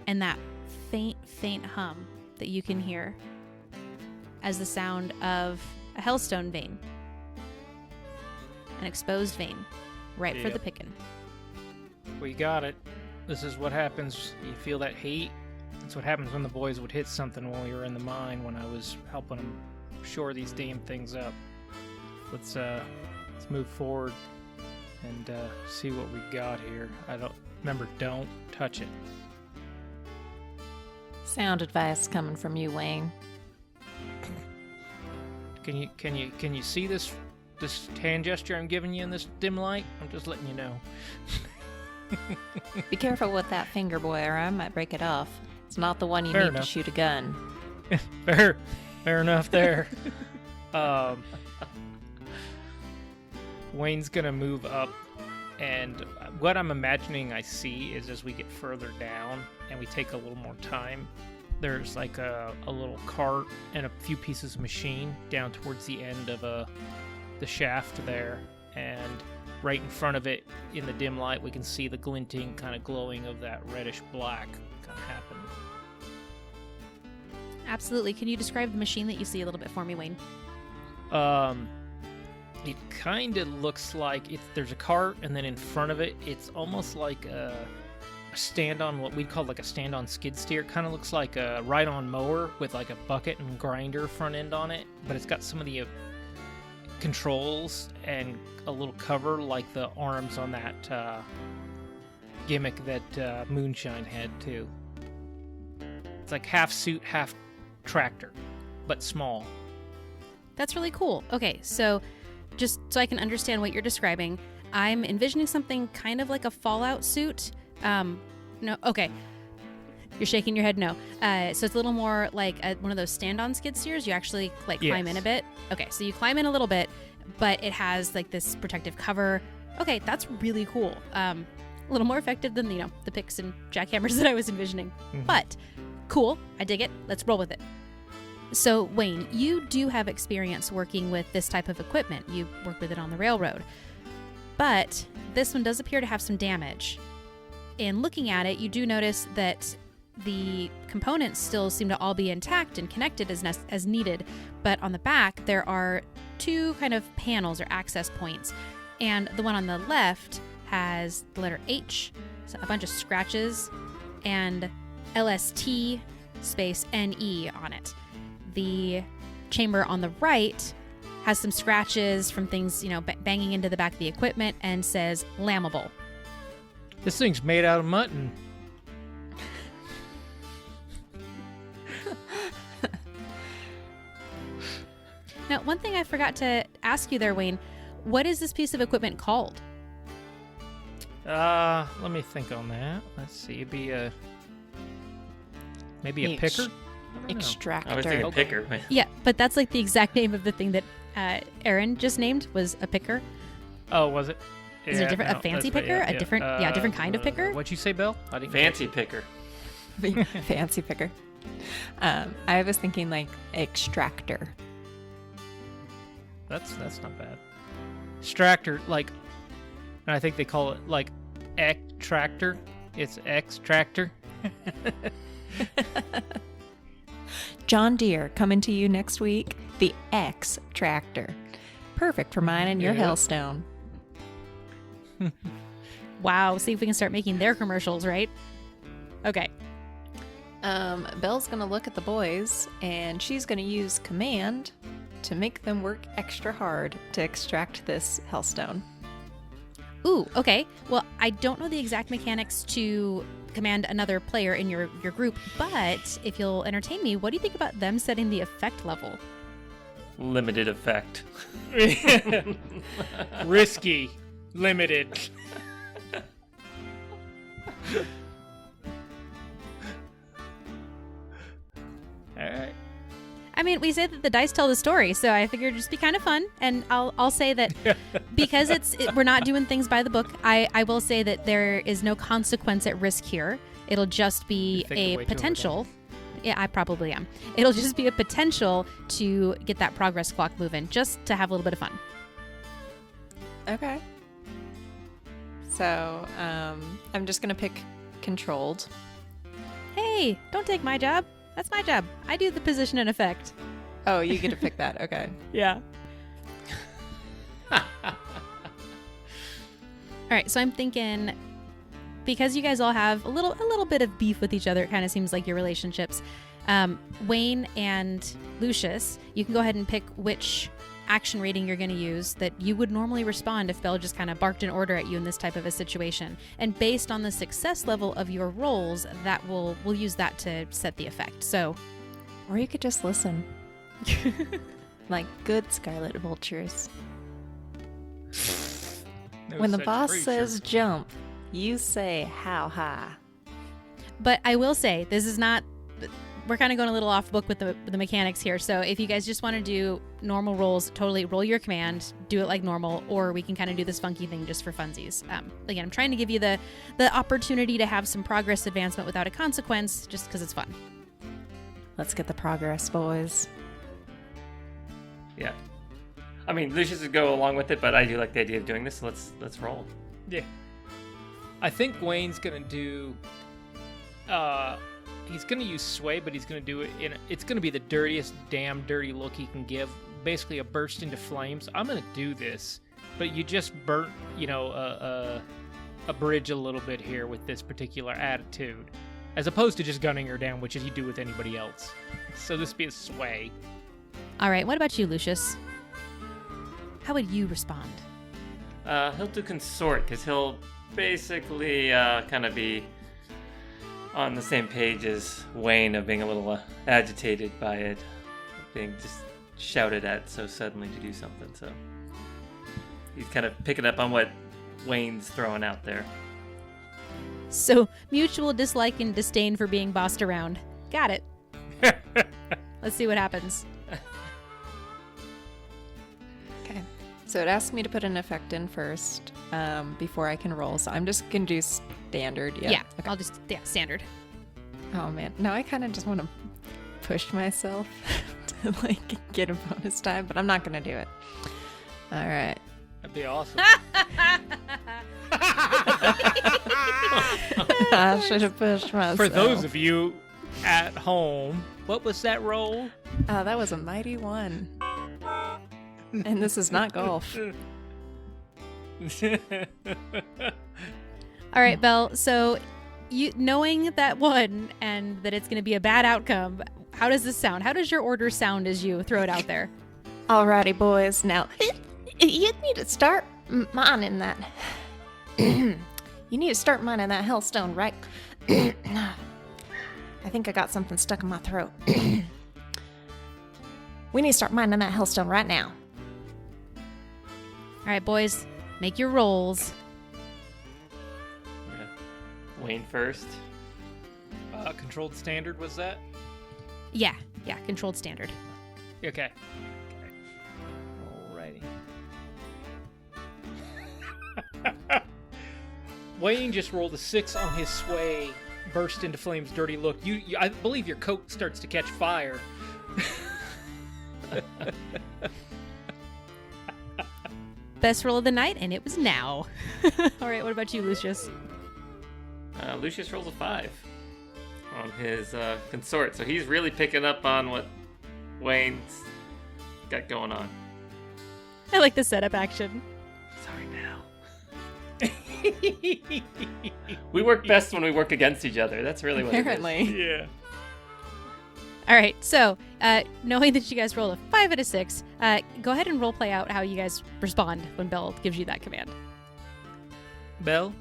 and that faint hum that you can hear as the sound of a hellstone vein. An exposed vein, right for Yep. the picking. We got it. This is what happens. You feel that heat. That's what happens when the boys would hit something when we were in the mine when I was helping them shore these damn things up. Let's move forward and see what we got here. Don't touch it. Sound advice coming from you, Wayne. Can you see this this hand gesture I'm giving you in this dim light, I'm just letting you know. Be careful with that finger, boy, or I might break it off. It's not the one you Fair need enough. to shoot a gun. Fair enough there. Wayne's gonna move up, and what I'm imagining I see is as we get further down and we take a little more time, there's like a little cart and a few pieces of machine down towards the end of the shaft there, and right in front of it in the dim light we can see the glinting kind of glowing of that reddish black kind of happen. Absolutely. Can you describe the machine that you see a little bit for me, Wayne? It kind of looks like there's a cart, and then in front of it, it's almost like a stand-on, what we'd call like a stand-on skid steer. It kind of looks like a ride-on mower with like a bucket and grinder front end on it, but it's got some of the controls and a little cover like the arms on that gimmick that Moonshine had too. It's like half suit, half tractor, but small. That's really cool. Okay, so just so I can understand what you're describing, I'm envisioning something kind of like a Fallout suit. No, okay. You're shaking your head no. So it's a little more like one of those stand-on skid steers. You actually like climb in a bit. Okay, so you climb in a little bit, but it has like this protective cover. Okay, that's really cool. A little more effective than, the picks and jackhammers that I was envisioning. Mm-hmm. But cool, I dig it. Let's roll with it. So, Wayne, you do have experience working with this type of equipment. You worked with it on the railroad. But this one does appear to have some damage. And looking at it, you do notice that the components still seem to all be intact and connected as needed. But on the back, there are two kind of panels or access points. And the one on the left has the letter H, so a bunch of scratches, and LST space NE on it. The chamber on the right has some scratches from things, banging into the back of the equipment and says lammable. This thing's made out of mutton. Now, one thing I forgot to ask you there, Wayne, what is this piece of equipment called? Let me think on that. Let's see. It'd be maybe a picker? Extractor. I was thinking picker. Yeah, but that's like the exact name of the thing that Aaron just named was a picker. Oh, was it? Is it a fancy picker? A different kind of picker? What'd you say, Bill? I didn't Fancy picker. Fancy picker. I was thinking like extractor. That's not bad. Extractor, like, and I think they call it like X-tractor. It's X-tractor. John Deere coming to you next week. The X tractor, perfect for mining your Hellstone. Wow, see if we can start making their commercials, right? Okay. Belle's gonna look at the boys, and she's gonna use command to make them work extra hard to extract this Hellstone. Ooh, okay. Well, I don't know the exact mechanics to command another player in your group, but if you'll entertain me, what do you think about them setting the effect level? Limited effect. Risky. Limited. Alright. I mean, we say that the dice tell the story, so I figured it'd just be kind of fun. And I'll say that because we're not doing things by the book, I will say that there is no consequence at risk here. It'll just be a potential. Yeah, I probably am. It'll just be a potential to get that progress clock moving, just to have a little bit of fun. Okay. So, I'm just gonna pick controlled. Hey, don't take my job. That's my job. I do the position and effect. Oh, you get to pick that. Okay. Yeah. All right, so I'm thinking, because you guys all have a little bit of beef with each other, it kind of seems like your relationships. Wayne and Lucius, you can go ahead and pick which action rating you're going to use that you would normally respond if Belle just kind of barked an order at you in this type of a situation. And based on the success level of your rolls, that we'll use that to set the effect. So, or you could just listen. Like good Scarlet Vultures. No When the such boss creature. says jump, you say how high. But I will say, this is not. We're kind of going a little off book with the mechanics here. So if you guys just want to do normal rolls, totally roll your command, do it like normal, or we can kind of do this funky thing just for funsies. Again, I'm trying to give you the opportunity to have some progress advancement without a consequence, just because it's fun. Let's get the progress, boys. Yeah. I mean, Lucius would go along with it, but I do like the idea of doing this, so let's roll. Yeah. I think Wayne's gonna do. He's gonna use sway, but he's gonna do it it's gonna be the dirtiest, damn dirty look he can give. Basically, a burst into flames. I'm gonna do this, but you just burnt, a bridge a little bit here with this particular attitude, as opposed to just gunning her down, which is you do with anybody else. So this be a sway. All right, what about you, Lucius? How would you respond? He'll do consort, because he'll basically kind of be on the same page as Wayne of being a little agitated by it, being just shouted at so suddenly to do something. So he's kind of picking up on what Wayne's throwing out there. So, mutual dislike and disdain for being bossed around. Got it. Let's see what happens. Okay. So it asks me to put an effect in first before I can roll. So I'm just going to do standard. Yeah, Okay. I'll just, standard. Oh, man. Now I kind of just want to push myself to, get a bonus time, but I'm not going to do it. All right. That'd be awesome. I should have pushed myself. For those of you at home, what was that roll? That was a mighty one. And this is not golf. All right, Belle. So, you knowing that one and that it's going to be a bad outcome, how does this sound? How does your order sound as you throw it out there? Alrighty, boys. Now, you need to start mining that. You need to start mining that hellstone, right? I think I got something stuck in my throat. We need to start mining that hellstone right now. All right, boys, make your rolls. Wayne first. Controlled standard was that? Yeah, controlled standard. Okay. Alrighty. Wayne just rolled a 6 on his sway, burst into flames, dirty look. I believe your coat starts to catch fire. Best roll of the night, and it was now. All right, what about you, Lucius? Lucius rolls a 5 on his consort, so he's really picking up on what Wayne's got going on. I like the setup action. Sorry, now. We work best when we work against each other. That's really what Apparently. it is. Yeah. All right, so knowing that you guys rolled a 5 out of 6, go ahead and role play out how you guys respond when Belle gives you that command. Belle,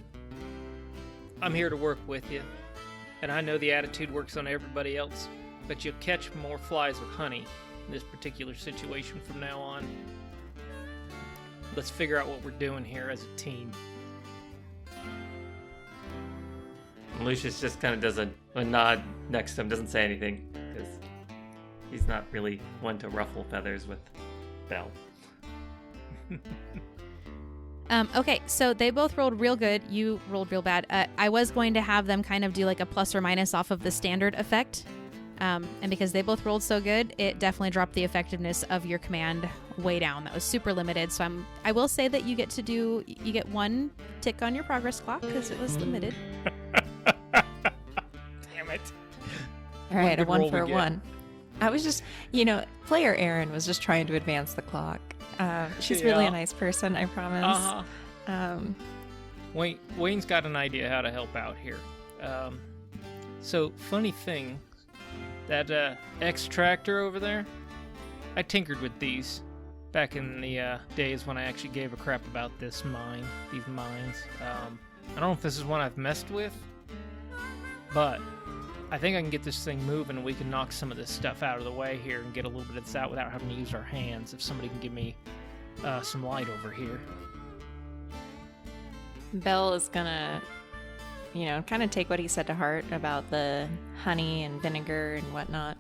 I'm here to work with you, and I know the attitude works on everybody else, but you'll catch more flies with honey in this particular situation from now on. Let's figure out what we're doing here as a team. Lucius just kind of does a nod next to him, doesn't say anything, because he's not really one to ruffle feathers with Belle. Okay, so they both rolled real good. You rolled real bad. I was going to have them kind of do like a plus or minus off of the standard effect. And because they both rolled so good, it definitely dropped the effectiveness of your command way down. That was super limited. So I will say that you get 1 tick on your progress clock because it was limited. Damn it. All right, a good roll 1 for we a get. 1. I was just, player Erin was just trying to advance the clock. She's really a Yeah. nice person, I promise. Wayne's got an idea how to help out here. So, funny thing, that X-Tractor over there, I tinkered with these back in the days when I actually gave a crap about these mines. I don't know if this is one I've messed with, but I think I can get this thing moving and we can knock some of this stuff out of the way here and get a little bit of this out without having to use our hands if somebody can give me some light over here. Belle is gonna, kind of take what he said to heart about the honey and vinegar and whatnot.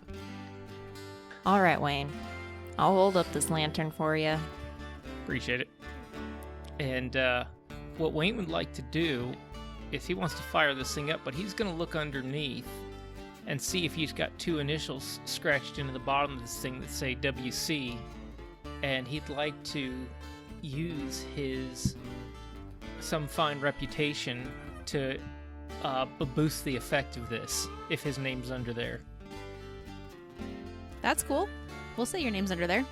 All right, Wayne. I'll hold up this lantern for you. Appreciate it. And what Wayne would like to do is he wants to fire this thing up, but he's going to look underneath and see if he's got two initials scratched into the bottom of this thing that say WC. And he'd like to use his some fine reputation to boost the effect of this if his name's under there. That's cool. We'll say your name's under there.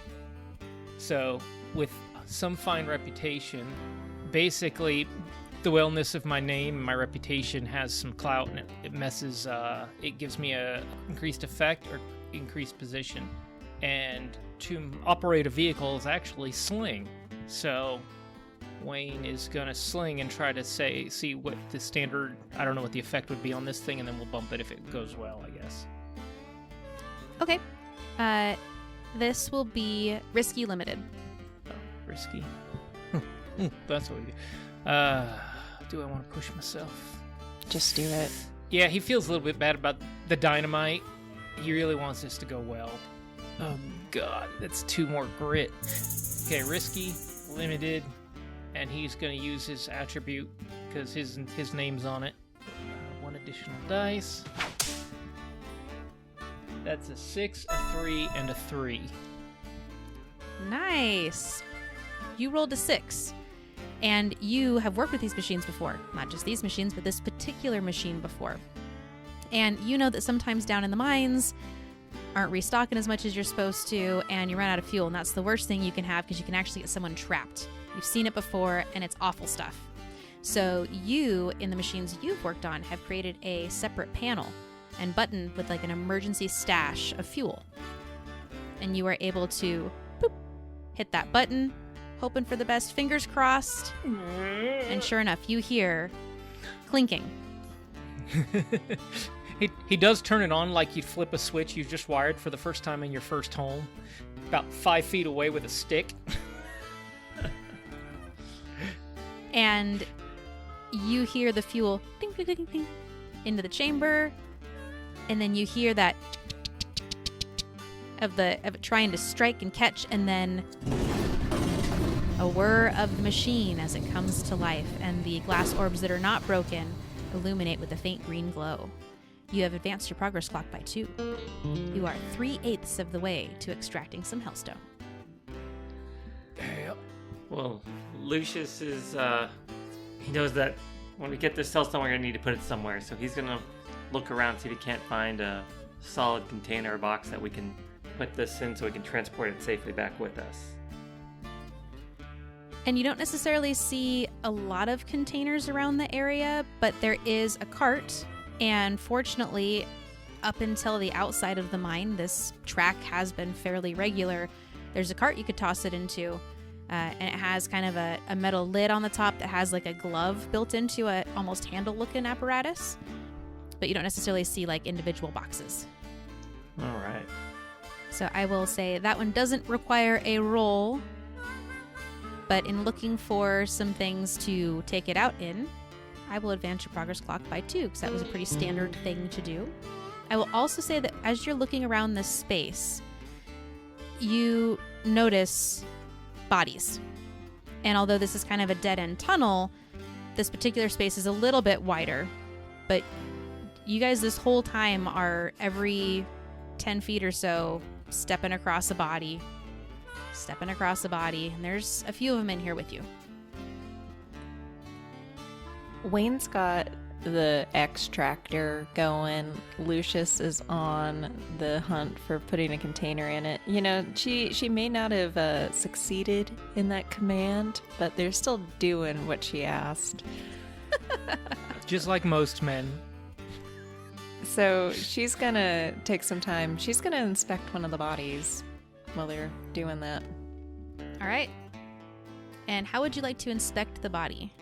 So, with some fine reputation, basically, the wellness of my name and my reputation has some clout, and it messes, it gives me a increased effect or increased position. And to operate a vehicle is actually sling. So, Wayne is gonna sling and try to see what the standard, I don't know what the effect would be on this thing, and then we'll bump it if it goes well, I guess. Okay. This will be risky limited. Oh, risky. That's what we do. Do I want to push myself? Just do it. Yeah, he feels a little bit bad about the dynamite. He really wants this to go well. Oh, God. That's 2 more grit. Okay, risky, limited, and he's going to use his attribute because his name's on it. 1 additional dice. That's a 6, a 3, and a 3. Nice. You rolled a 6. And you have worked with these machines before. Not just these machines, but this particular machine before. And you know that sometimes down in the mines aren't restocking as much as you're supposed to, and you run out of fuel. And that's the worst thing you can have because you can actually get someone trapped. You've seen it before, and it's awful stuff. So you, in the machines you've worked on, have created a separate panel and button with like an emergency stash of fuel. And you are able to boop, hit that button, hoping for the best, fingers crossed. And sure enough, you hear clinking. He does turn it on like you'd flip a switch you just wired for the first time in your first home, about 5 feet away with a stick. And you hear the fuel ding, ding, ding, ding, into the chamber, and then you hear that of it trying to strike and catch, and then a whir of the machine as it comes to life, and the glass orbs that are not broken illuminate with a faint green glow. You have advanced your progress clock by 2. You are 3/8 of the way to extracting some hellstone. Well, Lucius is, he knows that when we get this hellstone, we're going to need to put it somewhere. So he's going to look around, see if he can't find a solid container or box that we can put this in so we can transport it safely back with us. And you don't necessarily see a lot of containers around the area, but there is a cart. And fortunately, up until the outside of the mine, this track has been fairly regular. There's a cart you could toss it into, and it has kind of a metal lid on the top that has like a glove built into a almost handle-looking apparatus. But you don't necessarily see like individual boxes. All right. So I will say that one doesn't require a roll. But in looking for some things to take it out in, I will advance your progress clock by 2, because that was a pretty standard thing to do. I will also say that as you're looking around this space, you notice bodies. And although this is kind of a dead-end tunnel, this particular space is a little bit wider. But you guys this whole time are every 10 feet or so stepping across a body, and there's a few of them in here with you. Wayne's got the extractor going. Lucius is on the hunt for putting a container in it. You know, she may not have succeeded in that command, but they're still doing what she asked. Just like most men. So she's gonna take some time. She's gonna inspect one of the bodies while they're doing that. All right. And how would you like to inspect the body?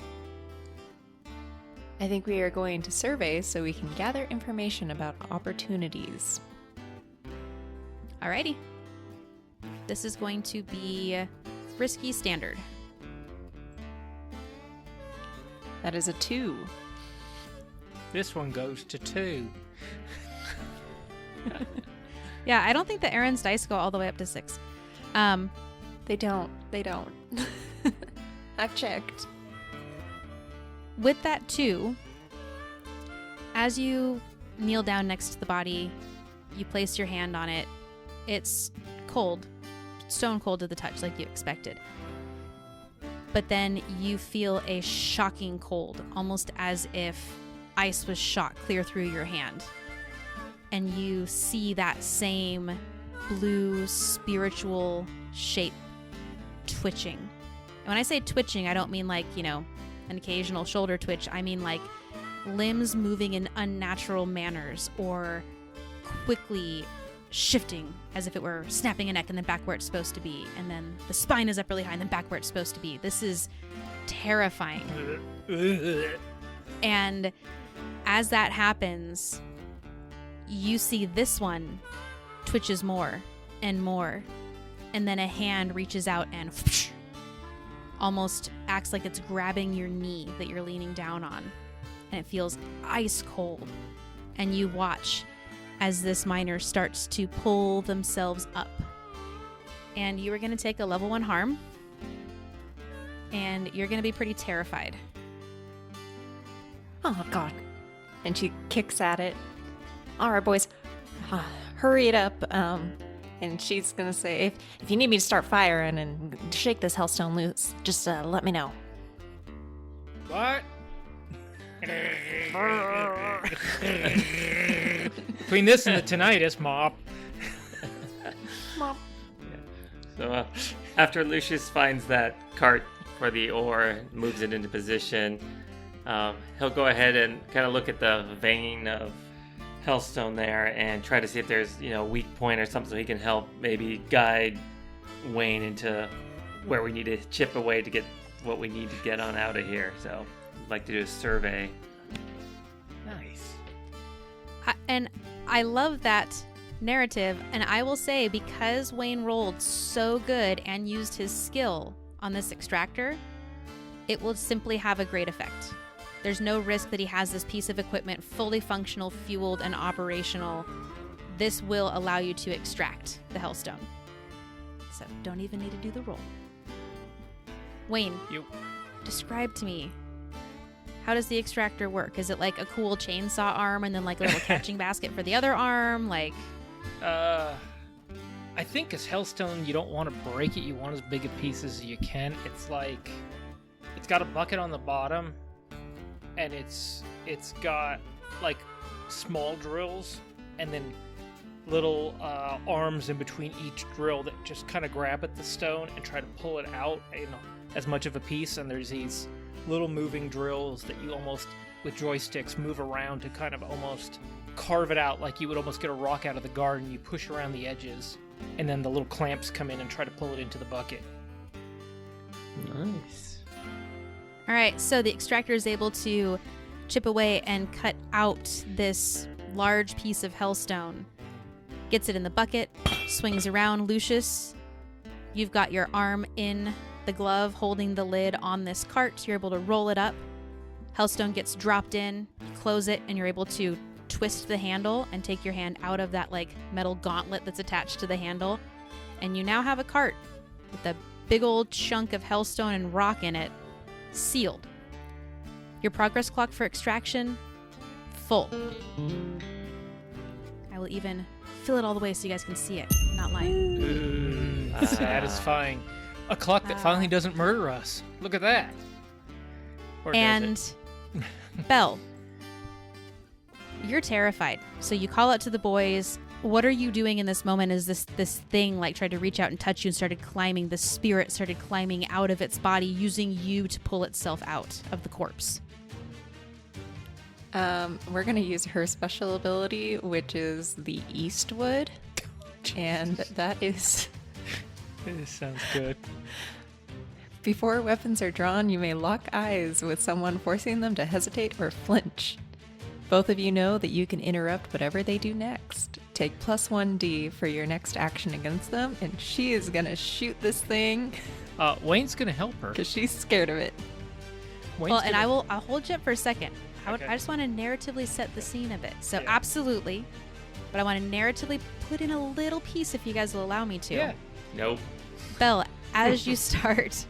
I think we are going to survey so we can gather information about opportunities. Alrighty. This is going to be risky standard. That is a 2. This one goes to 2. Yeah, I don't think that Aaron's dice go all the way up to 6. They don't. I've checked. With that 2, as you kneel down next to the body, you place your hand on it. It's cold, stone cold to the touch, like you expected. But then you feel a shocking cold, almost as if ice was shot clear through your hand. And you see that same blue spiritual shape twitching. And when I say twitching, I don't mean like, an occasional shoulder twitch. I mean like limbs moving in unnatural manners or quickly shifting as if it were snapping a neck and then back where it's supposed to be. And then the spine is up really high and then back where it's supposed to be. This is terrifying. And as that happens, you see this one twitches more and more. And then a hand reaches out and almost acts like it's grabbing your knee that you're leaning down on. And it feels ice cold. And you watch as this miner starts to pull themselves up. And you are going to take a level 1 harm. And you're going to be pretty terrified. Oh, God. And she kicks at it. All right, boys. Hurry it up. And she's going to say, if you need me to start firing and shake this hellstone loose, just let me know. What? Between this and the tinnitus, Mop. Mom. So after Lucius finds that cart for the ore, moves it into position, he'll go ahead and kind of look at the vein of Hellstone there and try to see if there's, weak point or something so he can help maybe guide Wayne into where we need to chip away to get what we need to get on out of here. So I'd like to do a survey. Nice. And I love that narrative, and I will say, because Wayne rolled so good and used his skill on this extractor, it will simply have a great effect. There's no risk that he has this piece of equipment fully functional, fueled, and operational. This will allow you to extract the Hellstone. So don't even need to do the roll. Wayne, describe to me, how does the extractor work? Is it like a cool chainsaw arm and then like a little catching basket for the other arm? Like, I think as Hellstone, you don't want to break it. You want as big a piece as you can. It's like, it's got a bucket on the bottom, and it's got like small drills and then little arms in between each drill that just kind of grab at the stone and try to pull it out as much of a piece. And there's these little moving drills that you almost, with joysticks, move around to kind of almost carve it out like you would almost get a rock out of the garden. You push around the edges, and then the little clamps come in and try to pull it into the bucket. Nice. all right, so the extractor is able to chip away and cut out this large piece of Hellstone. Gets it in the bucket, swings around. Lucius, you've got your arm in the glove holding the lid on this cart. You're able to roll it up. Hellstone gets dropped in, you close it, and you're able to twist the handle and take your hand out of that like metal gauntlet that's attached to the handle. And you now have a cart with a big old chunk of Hellstone and rock in it, sealed. Your progress clock for extraction, full. I will even fill it all the way so you guys can see it. I'm not lying. Satisfying. A clock that finally doesn't murder us. Look at that. Or does And Belle, you're terrified. So you call out to the boys. What are you doing in this moment? Is this thing like tried to reach out and touch you and started climbing? The spirit started climbing out of its body, using you to pull itself out of the corpse. We're going to use her special ability, which is the Eastwood. And that is... This sounds good. Before weapons are drawn, you may lock eyes with someone, forcing them to hesitate or flinch. Both of you know that you can interrupt whatever they do next. Take +1d for your next action against them, and she is going to shoot this thing Wayne's gonna help her. because she's scared of it. Well, and I'll hold you up for a second. Okay. I just want to narratively set the scene a bit. So Yeah. absolutely, but I want to narratively put in a little piece if you guys will allow me to. Yeah. Nope. Belle, as you start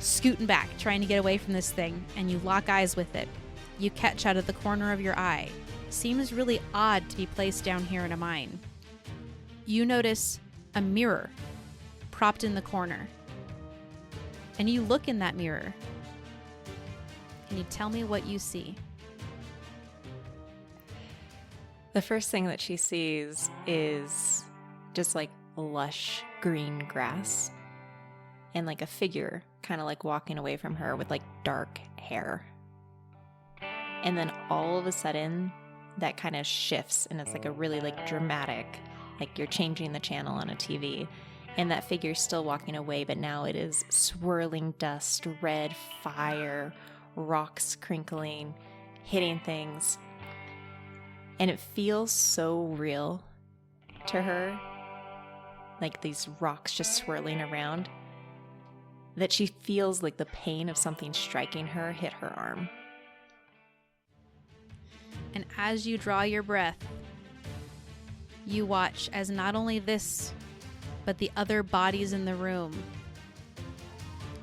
scooting back, trying to get away from this thing, and you lock eyes with it, you catch out of the corner of your eye. Seems really odd to be placed down here in a mine. You notice a mirror propped in the corner. And you look in that mirror. Can you tell me what you see? The first thing that she sees is just like lush green grass and like a figure kind of like walking away from her with like dark hair. And then all of a sudden that kind of shifts and it's like a really like dramatic, like you're changing the channel on a TV and that figure's still walking away, but now it is swirling dust, red fire, rocks crinkling, hitting things. And it feels so real to her, like these rocks just swirling around, that she feels like the pain of something striking her hit her arm. And as you draw your breath, you watch as not only this, but the other bodies in the room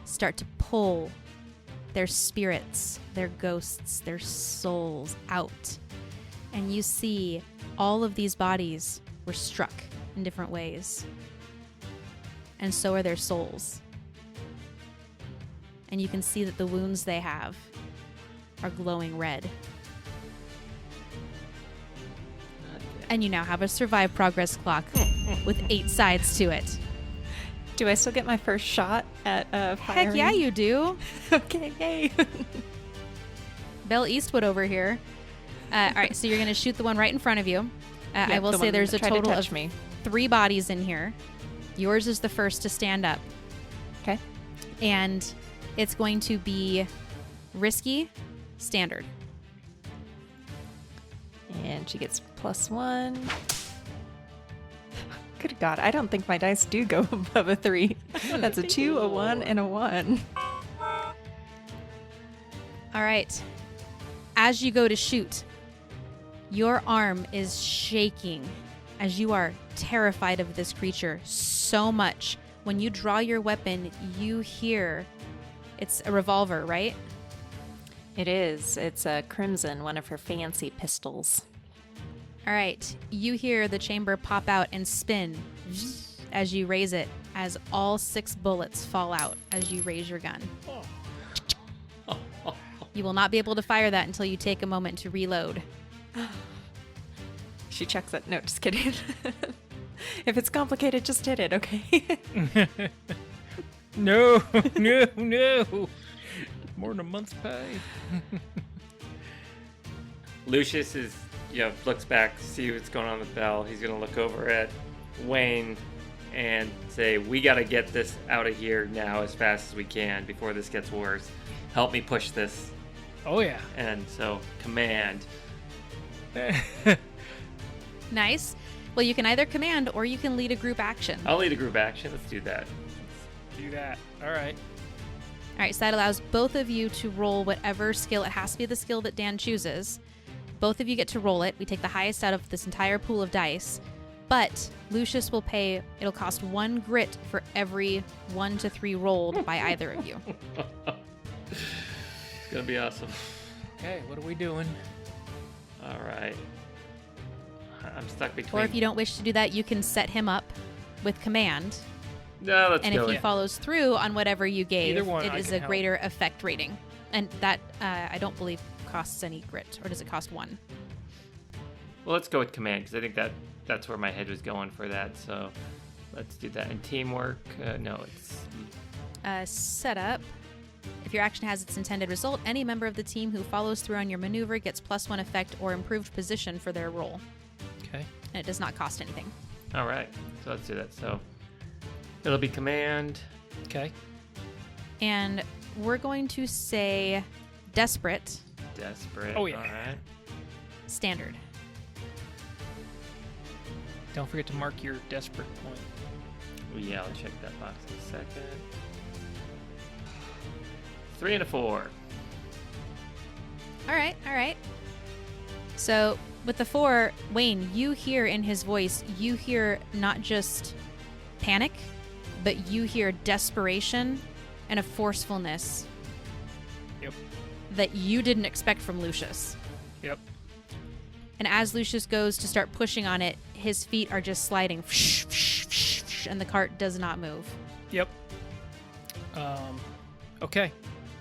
start to pull their spirits, their ghosts, their souls out. And you see all of these bodies were struck in different ways. And so are their souls. And you can see that the wounds they have are glowing red. And you now have a survive progress clock with 8 sides to it. Do I still get my first shot at firing? Heck yeah, you do. Okay, yay. Belle Eastwood over here. All right, so you're going to shoot the one right in front of you. I Yep, will the say one there's a that tried to total touch of me. 3 bodies in here. Yours is the first to stand up. Okay. And it's going to be risky, standard. And she gets +1. Good God, I don't think my dice do go above a 3. That's a 2, a 1, and a 1. All right. As you go to shoot, your arm is shaking as you are terrified of this creature so much. When you draw your weapon, you hear it's a revolver, right? It is. It's a Crimson, one of her fancy pistols. All right. You hear the chamber pop out and spin as you raise it, as all 6 bullets fall out as you raise your gun. You will not be able to fire that until you take a moment to reload. She checks it. No, just kidding. If it's complicated, just hit it, okay? No. More than a month's pay. Lucius is, looks back, see what's going on with Belle. He's going to look over at Wayne and say, we got to get this out of here now as fast as we can before this gets worse. Help me push this. Oh, yeah. And so, command. Nice. Well, you can either command or you can lead a group action. I'll lead a group action. Let's do that. Do that. All right. All right, so that allows both of you to roll whatever skill. It has to be the skill that Dan chooses. Both of you get to roll it. We take the highest out of this entire pool of dice. But Lucius will pay, it'll cost 1 grit for every 1 to 3 rolled by either of you. It's going to be awesome. Okay, what are we doing? All right. I'm stuck between... Or if you don't wish to do that, you can set him up with command. No, let's And go. if he follows through on whatever you gave, Either one, it I is can a help. greater effect rating. And that, I don't believe, costs any grit. Or does it cost 1? Well, let's go with command, because I think that's where my head was going for that. So let's do that. And teamwork, no, it's... Setup. If your action has its intended result, any member of the team who follows through on your maneuver gets +1 effect or improved position for their roll. Okay. And it does not cost anything. All right. So let's do that. So it'll be command. Okay. And we're going to say desperate, Desperate. Oh, yeah. All right. standard. Don't forget to mark your desperate point. Well, yeah, I'll check that box in a second. 3 and a 4. All right. So with the 4, Wayne, you hear in his voice, you hear not just panic, but you hear desperation and a forcefulness. Yep. That you didn't expect from Lucius. Yep. And as Lucius goes to start pushing on it, his feet are just sliding, and the cart does not move. Yep. Okay.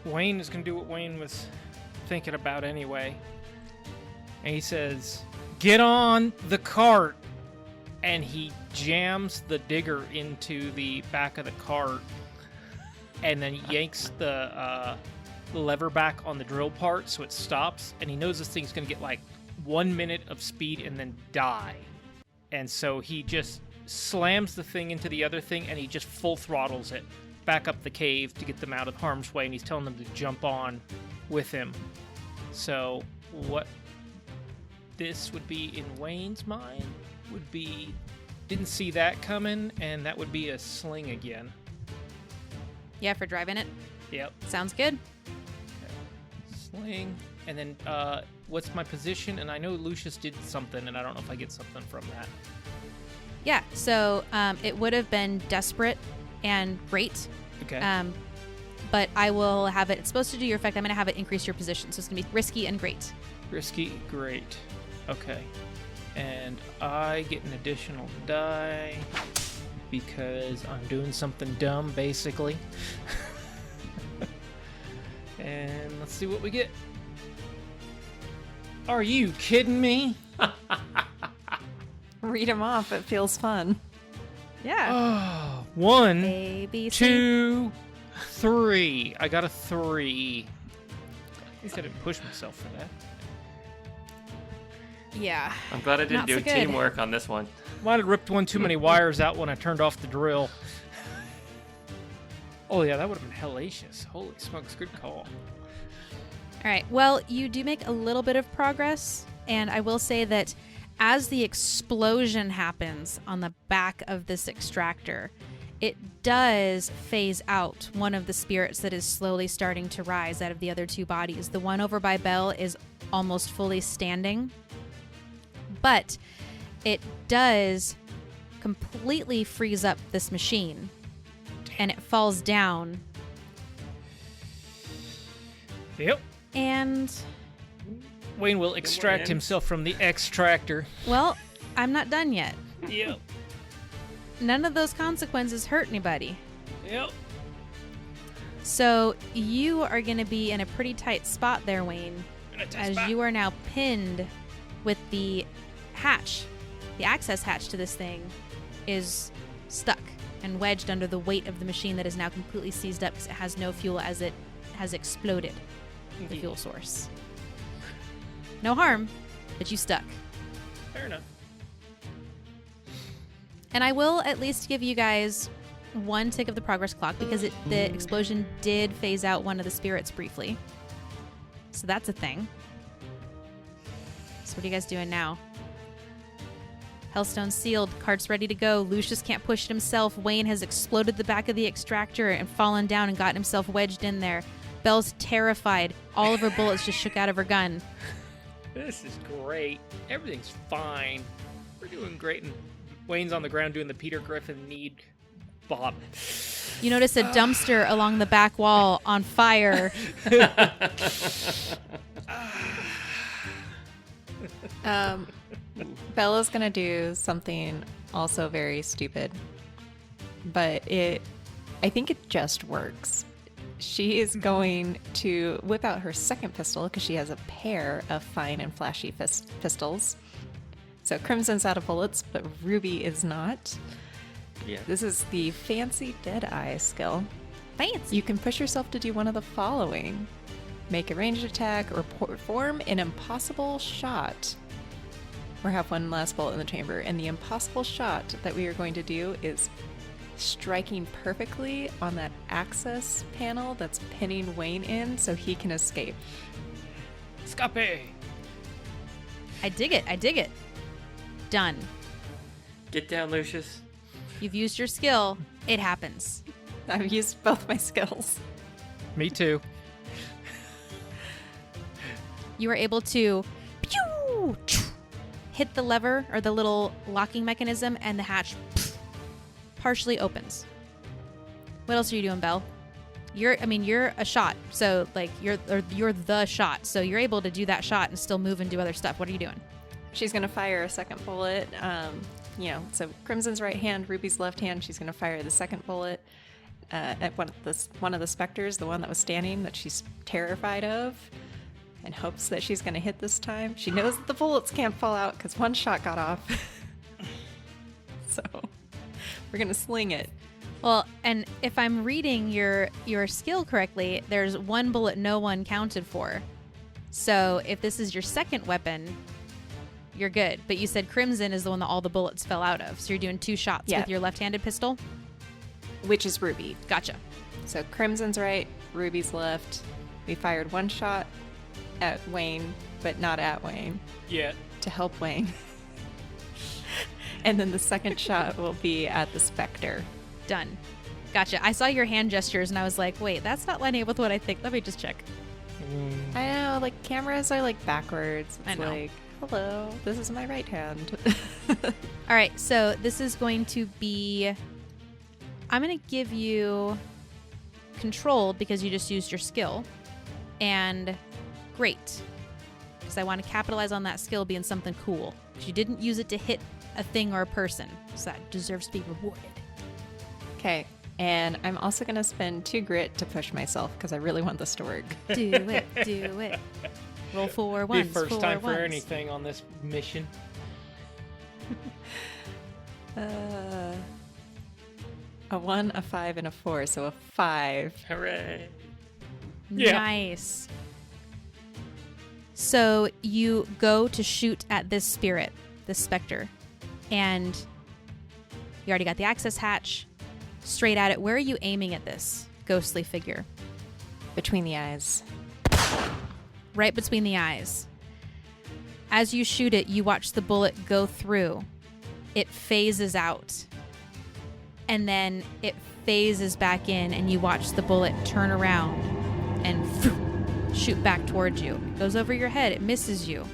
Wayne is going to do what Wayne was thinking about anyway. And he says, "Get on the cart." And he jams the digger into the back of the cart and then yanks the lever back on the drill part so it stops. And he knows this thing's going to get like 1 minute of speed and then die. And so he just slams the thing into the other thing and he just full throttles it back up the cave to get them out of harm's way. And he's telling them to jump on with him. So what this would be in Wayne's mind would be, didn't see that coming, and that would be a sling again. Yeah, for driving it. Yep. Sounds good. Sling. And then what's my position? And I know Lucius did something, and I don't know if I get something from that. Yeah, so it would have been desperate and great. Okay. But I will have it, it's supposed to do your effect. I'm going to have it increase your position. So it's going to be risky and great. Risky, great. Okay. And I get an additional die because I'm doing something dumb, basically. And let's see what we get. Are you kidding me? Read them off. It feels fun. Yeah. Oh, 1, A, B, C. 2, 3. I got a 3. At least I didn't push myself for that. Yeah. I'm glad I didn't Not do so good. teamwork on this one. Might have ripped one too many wires out when I turned off the drill. Oh yeah, that would have been hellacious. Holy smokes, good call. All right. Well, you do make a little bit of progress, and I will say that as the explosion happens on the back of this extractor, it does phase out one of the spirits that is slowly starting to rise out of the other 2 bodies. The one over by Belle is almost fully standing, but it does completely freeze up this machine, and it falls down. Yep. And, Wayne will extract Wayne. himself from the extractor. well, I'm not done yet. Yep. None of those consequences hurt anybody. Yep. So you are going to be in a pretty tight spot there, Wayne, as you are now pinned with the hatch. The access hatch to this thing is stuck and wedged under the weight of the machine that is now completely seized up because it has no fuel as it has exploded the fuel source. No harm, but you stuck. Fair enough. And I will at least give you guys 1 tick of the progress clock because the explosion did phase out one of the spirits briefly. So that's a thing. So what are you guys doing now? Hellstone sealed, cart's ready to go. Lucius can't push it himself. Wayne has exploded the back of the extractor and fallen down and gotten himself wedged in there. Belle's terrified. All of her bullets just shook out of her gun. This is great. Everything's fine. We're doing great. And Wayne's on the ground doing the Peter Griffin need bob. You notice a dumpster along the back wall on fire. Bella's gonna do something also very stupid, but I think it just works. She is going to whip out her second pistol because she has a pair of fine and flashy pistols. So Crimson's out of bullets, but Ruby is not. Yeah. This is the fancy Deadeye skill. Fancy. You can push yourself to do one of the following: make a ranged attack or perform an impossible shot, or have one last bullet in the chamber. And the impossible shot that we are going to do is striking perfectly on that access panel that's pinning Wayne in so he can escape. Escape! I dig it. Done. Get down, Lucius. You've used your skill. It happens. I've used both my skills. Me too. You are able to pew, hit the lever or the little locking mechanism, and the hatch partially opens. What else are you doing, Belle? You're a shot, so like you're the shot, so you're able to do that shot and still move and do other stuff. What are you doing? She's going to fire a second bullet. So Crimson's right hand, Ruby's left hand. She's going to fire the second bullet at one of the specters, the one that was standing that she's terrified of, in hopes that she's going to hit this time. She knows that the bullets can't fall out because one shot got off. So we're going to sling it. Well, and if I'm reading your skill correctly, there's one bullet no one counted for. So if this is your second weapon, you're good. But you said Crimson is the one that all the bullets fell out of. So you're doing 2 shots with your left-handed pistol? Which is Ruby. Gotcha. So Crimson's right, Ruby's left. We fired 1 shot at Wayne, but not at Wayne. Yeah. To help Wayne. And then the second shot will be at the Spectre. Done. Gotcha. I saw your hand gestures and I was like, wait, that's not lining up with what I think. Let me just check. I know, like cameras are like backwards. It's I know. like, hello, this is my right hand. All right, so this is going to be, I'm going to give you controlled because you just used your skill, and great, because I want to capitalize on that skill being something cool. You didn't use it to hit a thing or a person, so that deserves to be rewarded. Okay, and I'm also going to spend 2 grit to push myself because I really want this to work. Do it. Roll 4 ones. Be first 4 time for ones. anything on this mission. A 1, a 5, and a 4, so a 5. Hooray! Yeah. Nice. So you go to shoot at this spirit, this specter, and you already got the access hatch straight at it. Where are you aiming at this ghostly figure? Between the eyes. Right between the eyes. As you shoot it, you watch the bullet go through. It phases out. And then it phases back in, and you watch the bullet turn around and shoot back towards you. It goes over your head. It misses you.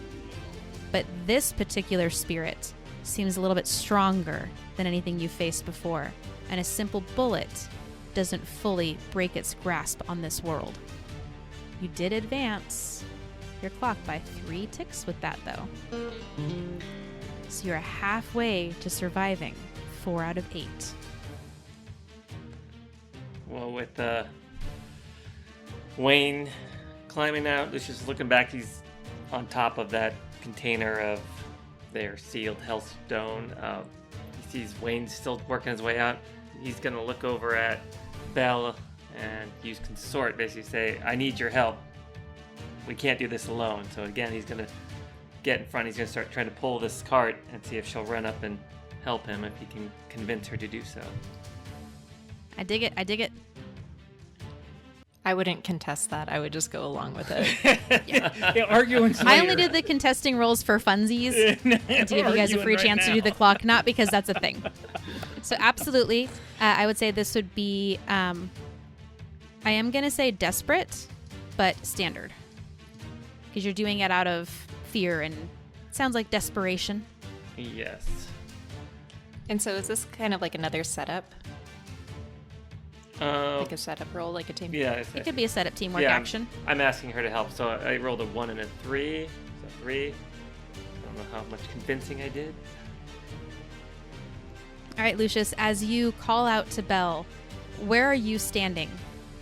But this particular spirit seems a little bit stronger than anything you faced before. And a simple bullet doesn't fully break its grasp on this world. You did advance your clock by 3 ticks with that, though. So you're halfway to surviving 4 out of 8. Well, with Wayne climbing out, Lucius looking back. He's on top of that container of their sealed hellstone. He sees Wayne still working his way out. He's going to look over at Belle and use consort, basically say, I need your help. We can't do this alone. So again, he's going to get in front. He's going to start trying to pull this cart and see if she'll run up and help him, if he can convince her to do so. I dig it. I wouldn't contest that. I would just go along with it. Yeah, arguing I only did the contesting rolls for funsies and to give you guys a free chance to do the clock, not because that's a thing. So absolutely, I would say this would be, I am going to say desperate, but standard. Because you're doing it out of fear and it sounds like desperation. Yes. And so is this kind of like another setup? Like a setup roll, like a team? Yeah. It could be a setup teamwork yeah, action. I'm asking her to help. So I rolled a 1 and a 3. So 3. I don't know how much convincing I did. All right, Lucius, as you call out to Belle, where are you standing?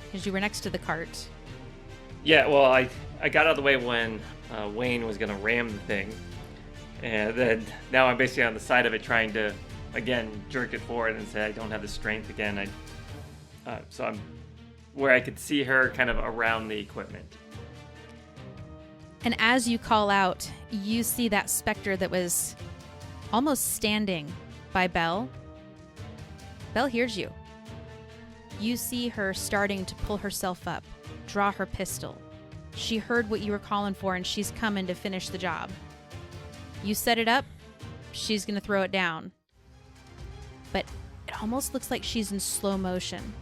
Because you were next to the cart. Yeah, well, I got out of the way when Wayne was going to ram the thing. And then now I'm basically on the side of it trying to, again, jerk it forward and say I don't have the strength again. So I'm where I could see her kind of around the equipment. And as you call out, you see that specter that was almost standing by Belle. Belle hears you. You see her starting to pull herself up, draw her pistol. She heard what you were calling for, and she's coming to finish the job. You set it up, she's going to throw it down. But it almost looks like she's in slow motion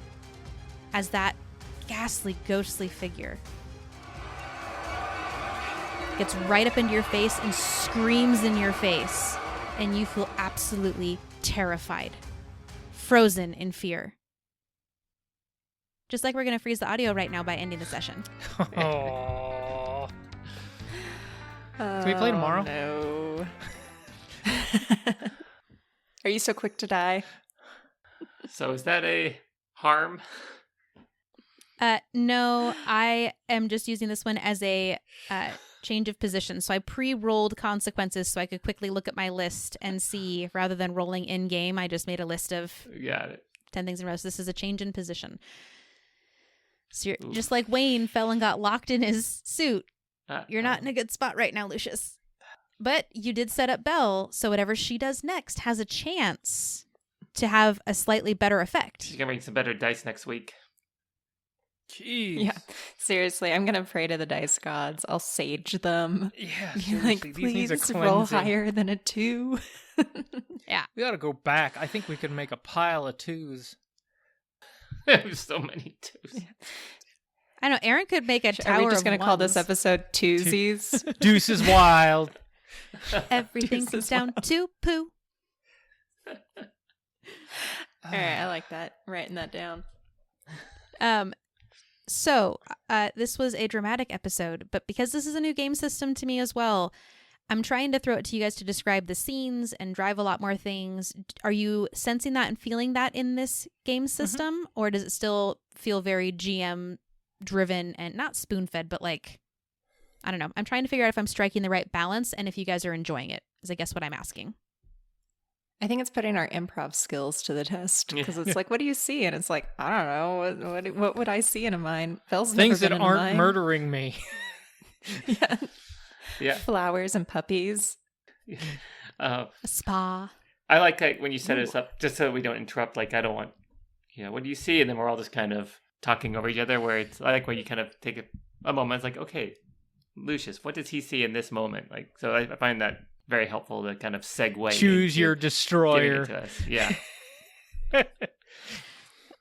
as that ghastly, ghostly figure gets right up into your face and screams in your face, and you feel absolutely terrified, frozen in fear. Just like we're going to freeze the audio right now by ending the session. Oh. Can we play tomorrow? No. Are you so quick to die? So is that a harm? No, I am just using this one as a change of position. So I pre-rolled consequences so I could quickly look at my list and see, rather than rolling in-game, I just made a list of Got it. 10 things in a row. So this is a change in position. So you're, just like Wayne fell and got locked in his suit, you're not in a good spot right now, Lucius. But you did set up Belle, so whatever she does next has a chance to have a slightly better effect. She's gonna bring some better dice next week. Jeez. Yeah, seriously, I'm gonna pray to the dice gods. I'll sage them. Yeah, Be seriously, like, these things are please roll cleansing. higher than a 2. We ought to go back. I think we could make a pile of 2s. There's so many twos. I know, Aaron could make a tower Are we just of gonna call this ones. episode Twosies? Deuce is wild. Everything Deuce comes is down to poo. All right, I like that. Writing that down. So this was a dramatic episode, but because this is a new game system to me as well, I'm trying to throw it to you guys to describe the scenes and drive a lot more things. Are you sensing that and feeling that in this game system? Or does it still feel very GM driven and not spoon fed, but like, I don't know. I'm trying to figure out if I'm striking the right balance and if you guys are enjoying it, is I guess what I'm asking. I think it's putting our improv skills to the test because it's like, what do you see? And it's like, I don't know. What would I see in a mine? Belle's Things never that been in a aren't mine. murdering me. Yeah. Yeah. Flowers and puppies. A spa. I like that when you set us up, just so we don't interrupt. Like, I don't want, what do you see? And then we're all just kind of talking over each other. Where it's, I like when you kind of take a moment. It's like, okay, Lucius, what does he see in this moment? Like, so I find that very helpful to kind of segue. Choose into your giving destroyer. it to us. Yeah.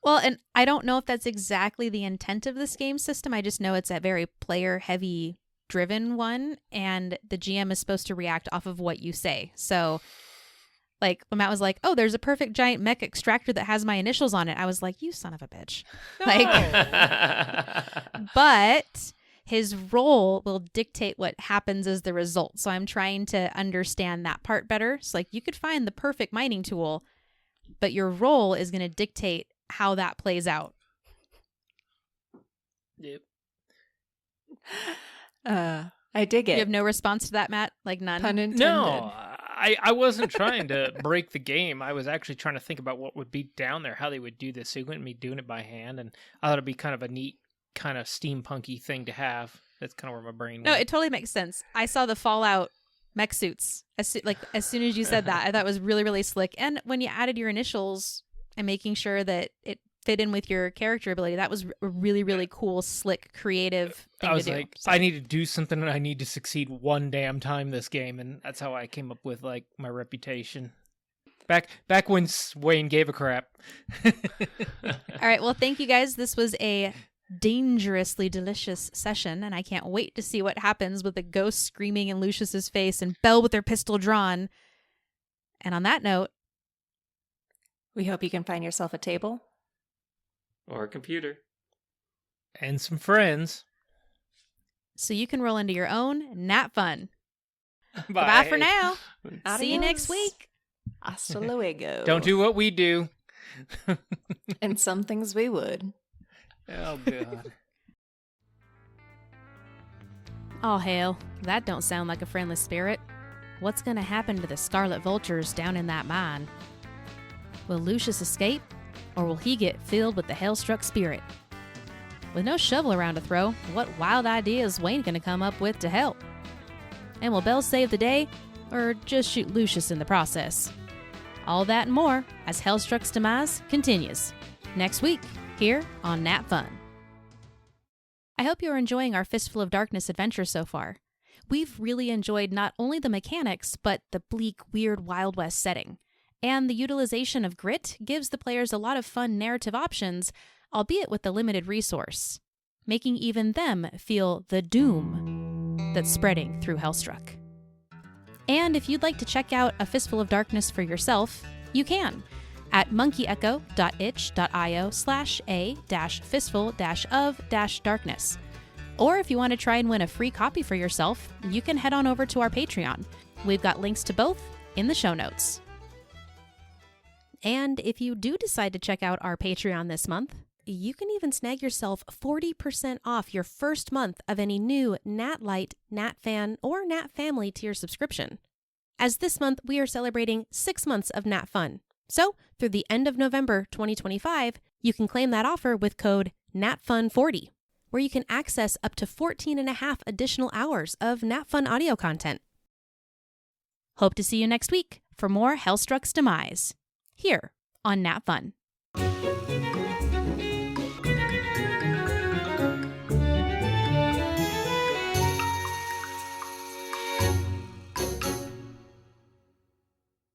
Well, and I don't know if that's exactly the intent of this game system. I just know it's a very player-heavy driven one, and the GM is supposed to react off of what you say. So, like, when Matt was like, oh, there's a perfect giant mech extractor that has my initials on it, I was like, you son of a bitch. Like, but his role will dictate what happens as the result. So I'm trying to understand that part better. So, like, you could find the perfect mining tool, but your role is going to dictate how that plays out. Yep. I dig it. You have no response to that, Matt? Like, none? Pun intended. No, I wasn't trying to break the game. I was actually trying to think about what would be down there, how they would do this. So you wouldn't be doing it by hand, and I thought it'd be kind of a neat, kind of steampunky thing to have. That's kind of where my brain went. No, it totally makes sense. I saw the Fallout mech suits. As soon as you said that, I thought it was really, really slick. And when you added your initials and making sure that it fit in with your character ability, that was a really, really cool, slick, creative thing I was to do. like, So- I need to do something, and I need to succeed one damn time this game, and that's how I came up with like my reputation. Back when Wayne gave a crap. All right. Well, thank you guys. This was a dangerously delicious session, and I can't wait to see what happens with the ghost screaming in Lucius's face and Belle with her pistol drawn. And on that note, We hope you can find yourself a table. Or a computer. And some friends. so you can roll into your own NatFun. Bye for now. See you next Adios. week. Hasta luego. Don't do what we do. And some things we would. Oh, God. Oh, hell. That don't sound like a friendly spirit. What's going to happen to the Scarlet Vultures down in that mine? Will Lucius escape, or will he get filled with the Hellstruck spirit? With no shovel around to throw, what wild idea is Wayne going to come up with to help? And will Belle save the day, or just shoot Lucius in the process? All that and more as Hellstruck's Demise continues next week here on NatFun. I hope you're enjoying our Fistful of Darkness adventure so far. We've really enjoyed not only the mechanics, but the bleak, weird Wild West setting. And the utilization of grit gives the players a lot of fun narrative options, albeit with the limited resource, making even them feel the doom that's spreading through Hellstruck. And if you'd like to check out A Fistful of Darkness for yourself, you can at monkeyecho.itch.io/a-fistful-of-darkness. Or if you want to try and win a free copy for yourself, you can head on over to our Patreon. We've got links to both in the show notes. And if you do decide to check out our Patreon this month, you can even snag yourself 40% off your first month of any new Nat Light, Nat Fan, or Nat Family tier subscription. As this month we are celebrating 6 months of NatFun. So, through the end of November 2025, you can claim that offer with code NatFun40, where you can access up to 14.5 additional hours of NatFun audio content. Hope to see you next week for more Hellstruck's Demise, here on NatFun.